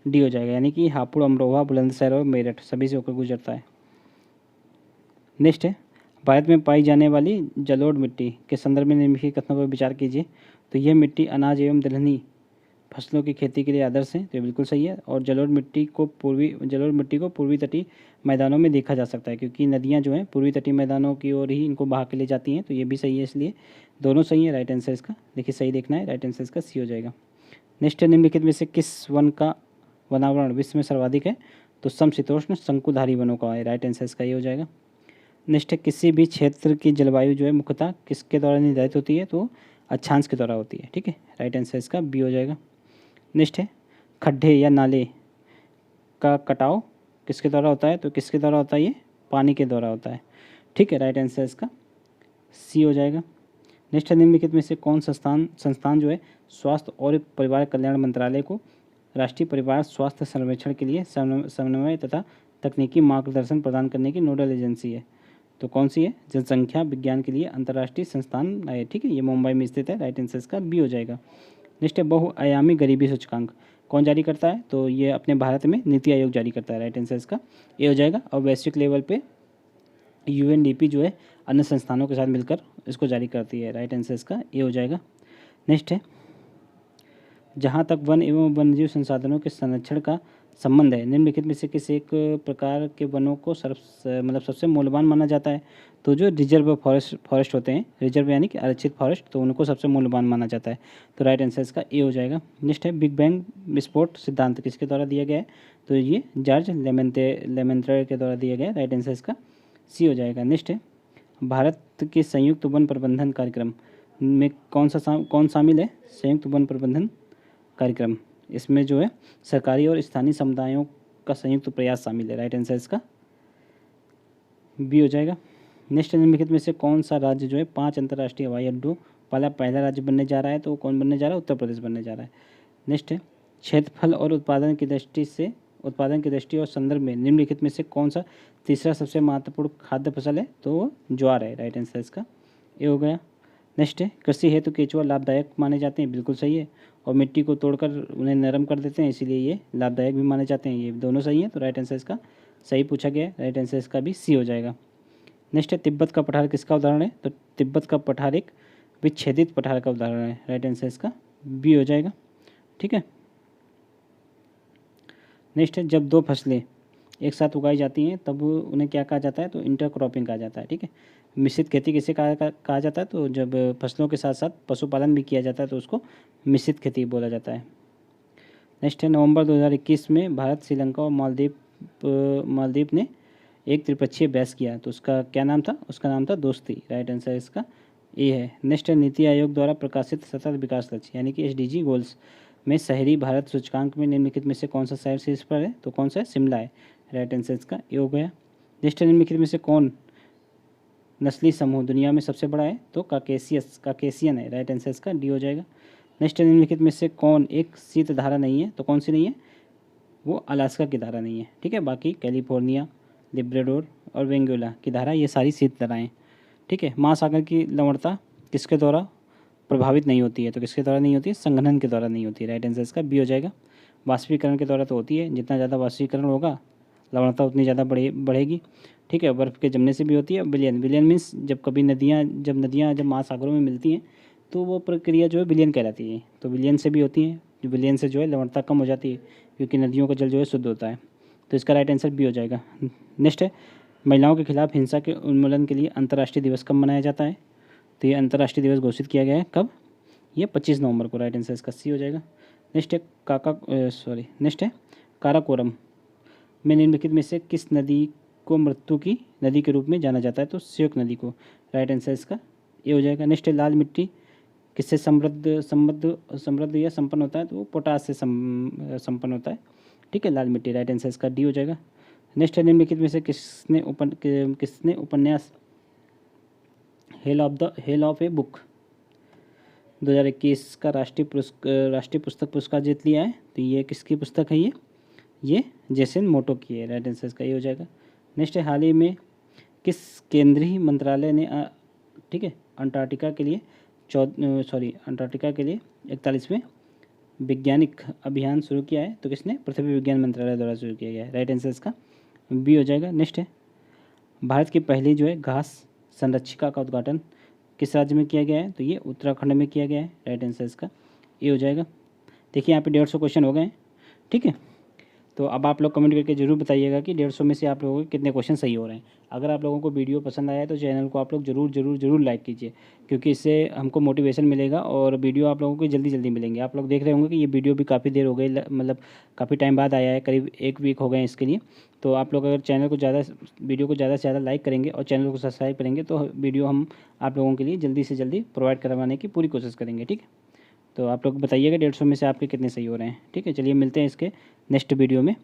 डी हो जाएगा, यानी कि हापुड़, अमरोहा, बुलंदशहर और मेरठ सभी से होकर गुजरता है। नेक्स्ट है, भारत में पाई जाने वाली जलोढ़ मिट्टी के संदर्भ में निम्नलिखित कथनों पर विचार कीजिए। तो यह मिट्टी अनाज एवं दलहनी फसलों की खेती के लिए आदर्श है, तो ये बिल्कुल सही है। और जलोढ़ मिट्टी को पूर्वी तटीय मैदानों में देखा जा सकता है, क्योंकि नदियाँ जो हैं पूर्वी तटीय मैदानों की ओर ही इनको बहा के ले जाती हैं, तो ये भी सही है, इसलिए दोनों सही है। राइट आंसर इसका देखिए सही देखना है, राइट आंसर इसका सी हो जाएगा। नेक्स्ट, निम्नलिखित में से किस वन का वनावरण विश्व में सर्वाधिक है? तो समशीतोष्ण शंकुधारी वनों का है। राइट आंसर इसका ये हो जाएगा। नेक्स्ट है, किसी भी क्षेत्र की जलवायु जो है मुख्यतः किसके द्वारा निर्धारित होती है? तो अक्षांश के द्वारा होती है, ठीक है। राइट आंसर इसका बी हो जाएगा। नेक्स्ट है, खड्डे या नाले का कटाव किसके द्वारा होता है? तो किसके द्वारा होता है? ये पानी के द्वारा होता है, ठीक है। राइट आंसर इसका सी हो जाएगा। नेक्स्ट है, निम्नलिखित में से कौन संस्थान जो है स्वास्थ्य और परिवार कल्याण मंत्रालय को राष्ट्रीय परिवार स्वास्थ्य सर्वेक्षण के लिए समन्वय तथा तकनीकी मार्गदर्शन प्रदान करने की नोडल एजेंसी है? तो कौन सी है? जनसंख्या विज्ञान के लिए अंतर्राष्ट्रीय संस्थान है, ठीक है, ये मुंबई में स्थित है। राइट आंसर इसका बी हो जाएगा। नेक्स्ट है, बहुआयामी गरीबी सूचकांक कौन जारी करता है? तो ये अपने भारत में नीति आयोग जारी करता है। राइट आंसर इसका ये हो जाएगा। और वैश्विक लेवल पे यूएनडीपी जो है अन्य संस्थानों के साथ मिलकर इसको जारी करती है। राइट आंसर इसका ये हो जाएगा। नेक्स्ट है, जहाँ तक वन एवं वन्यजीव संसाधनों के संरक्षण का संबंध है, निम्नलिखित में से किस एक प्रकार के वनों को सबसे मूल्यवान माना जाता है? तो जो रिजर्व फॉरेस्ट होते हैं, रिजर्व यानी कि आरक्षित फॉरेस्ट, तो उनको सबसे मूल्यवान माना जाता है। तो राइट आंसर इसका ए हो जाएगा। नेक्स्ट है, बिग बैंग विस्फोट सिद्धांत किसके द्वारा दिया गया है? तो ये जॉर्ज लेमेंत्र के द्वारा दिया गया है। राइट आंसर इसका सी हो जाएगा। नेक्स्ट है, भारत के संयुक्त वन प्रबंधन कार्यक्रम में कौन शामिल है? संयुक्त वन प्रबंधन कार्यक्रम, इसमें जो है सरकारी और स्थानीय समुदायों का संयुक्त प्रयास शामिल है। राइट आंसर इसका बी हो जाएगा। नेक्स्ट, निम्नलिखित में से कौन सा राज्य जो है 5 अंतर्राष्ट्रीय हवाई अड्डों वाला पहला राज्य बनने जा रहा है? तो कौन बनने जा रहा है? उत्तर प्रदेश बनने जा रहा है। नेक्स्ट है, क्षेत्रफल और उत्पादन की दृष्टि और संदर्भ में निम्नलिखित में से कौन सा तीसरा सबसे महत्वपूर्ण खाद्य फसल है? तो वो ज्वार है। राइट आंसर इसका ये हो गया। नेक्स्ट है, कृषि हेतु केचुआ लाभदायक माने जाते हैं, बिल्कुल सही है। और मिट्टी को तोड़कर उन्हें नरम कर देते हैं, इसीलिए ये लाभदायक भी माने जाते हैं, ये दोनों सही हैं। तो राइट आंसर इसका सही पूछा गया है। राइट आंसर इसका भी सी हो जाएगा। नेक्स्ट है, तिब्बत का पठार किसका उदाहरण है? तो तिब्बत का पठार एक विच्छेदित पठार का उदाहरण है। राइट आंसर इसका बी हो जाएगा, ठीक है। नेक्स्ट है, जब 2 फसलें एक साथ उगाई जाती हैं तब उन्हें क्या कहा जाता है? तो इंटरक्रॉपिंग कहा जाता है, ठीक है। मिश्रित खेती किसे कहा जाता है? तो जब फसलों के साथ साथ पशुपालन भी किया जाता है तो उसको मिश्रित खेती बोला जाता है। नेक्स्ट है नवंबर 2021 में भारत, श्रीलंका और मालदीव ने एक त्रिपक्षीय बहस किया, तो उसका क्या नाम था? उसका नाम था दोस्ती। राइट आंसर इसका ए है। नेक्स्ट है नीति आयोग द्वारा प्रकाशित सतत विकास लक्ष्य यानी कि SDG गोल्स में शहरी भारत सूचकांक में निम्नलिखित में से कौन सा शहर शीर्ष पर है? तो कौन सा है? शिमला है। राइट आंसर इसका ए हो गया। नेक्स्ट है निम्नलिखित में से कौन नस्ली समूह दुनिया में सबसे बड़ा है? तो काकेशियन है। राइट आंसर इसका डी हो जाएगा। नेक्स्ट निम्नलिखित में से कौन एक शीत धारा नहीं है? तो कौन सी नहीं है? वो अलास्का की धारा नहीं है। ठीक है, बाकी कैलिफोर्निया, लिब्राडोर और वेंगुला की धारा ये सारी शीत धाराएँ। ठीक है, महासागर की लवणता किसके द्वारा प्रभावित नहीं होती है? तो किसके द्वारा नहीं होती है? संघनन के द्वारा नहीं होती है। राइट आंसर इसका बी हो जाएगा। वाष्पीकरण के द्वारा तो होती है, जितना ज़्यादा वाष्पीकरण होगा लवणता उतनी ज़्यादा बढ़ेगी। ठीक है, बर्फ़ के जमने से भी होती है। विलयन मीन्स जब नदियाँ जब महासागरों में मिलती हैं तो वो प्रक्रिया जो है विलयन कहलाती है। तो विलयन से भी होती है, जो विलयन से जो है लवणता कम हो जाती है, क्योंकि नदियों का जल जो है शुद्ध होता है। तो इसका राइट आंसर बी हो जाएगा। नेक्स्ट है महिलाओं के खिलाफ हिंसा के उन्मूलन के लिए अंतर्राष्ट्रीय दिवस कब मनाया जाता है? तो ये अंतर्राष्ट्रीय दिवस घोषित किया गया है कब? ये 25 नवंबर को। राइट आंसर इसका सी हो जाएगा। नेक्स्ट है काराकोरम में निम्नलिखित में से किस नदी को मृत्यु की नदी के रूप में जाना जाता है? तो श्योक नदी को। राइट आंसर इसका ए हो जाएगा। नेक्स्ट है लाल मिट्टी किससे समृद्ध या संपन्न होता है? तो वो पोटास से संपन्न होता है। ठीक है, लाल मिट्टी। राइट आंसर इसका डी हो जाएगा। नेक्स्ट है निम्नलिखित में से किसने उपन्यास हेल ऑफ ए बुक 2021 का राष्ट्रीय पुस्तक पुरस्कार जीत लिया है? तो ये किसकी पुस्तक है? ये जेसन मोटो की है। राइट आंसर इसका ये हो जाएगा। नेक्स्ट है हाल ही में किस केंद्रीय मंत्रालय ने ठीक है अंटार्कटिका के लिए 41वें वैज्ञानिक अभियान शुरू किया है? तो किसने? पृथ्वी विज्ञान मंत्रालय द्वारा शुरू किया गया है। राइट आंसर इसका बी हो जाएगा। नेक्स्ट है भारत की पहली जो है घास संरक्षिका का उद्घाटन किस राज्य में किया गया है? तो ये उत्तराखंड में किया गया है। राइट आंसर इसका ए हो जाएगा। देखिए यहाँ पे 150 क्वेश्चन हो गए हैं। ठीक है, तो अब आप लोग कमेंट करके जरूर बताइएगा कि 150 में से आप लोगों के कितने क्वेश्चन सही हो रहे हैं। अगर आप लोगों को वीडियो पसंद आया है तो चैनल को आप लोग जरूर लाइक कीजिए, क्योंकि इससे हमको मोटिवेशन मिलेगा और वीडियो आप लोगों को जल्दी मिलेंगे। आप लोग देख रहे होंगे कि ये वीडियो भी काफ़ी देर हो गई, मतलब काफ़ी टाइम बाद आया है, करीब 1 वीक हो गए हैं इसके लिए। तो आप लोग अगर वीडियो को ज़्यादा से ज़्यादा लाइक करेंगे और चैनल को सब्सक्राइब करेंगे तो वीडियो हम आप लोगों के लिए जल्दी से जल्दी प्रोवाइड करवाने की पूरी कोशिश करेंगे। ठीक है, तो आप लोग बताइएगा 150 में से आपके कितने सही हो रहे हैं। ठीक है, चलिए मिलते हैं इसके नेक्स्ट वीडियो में।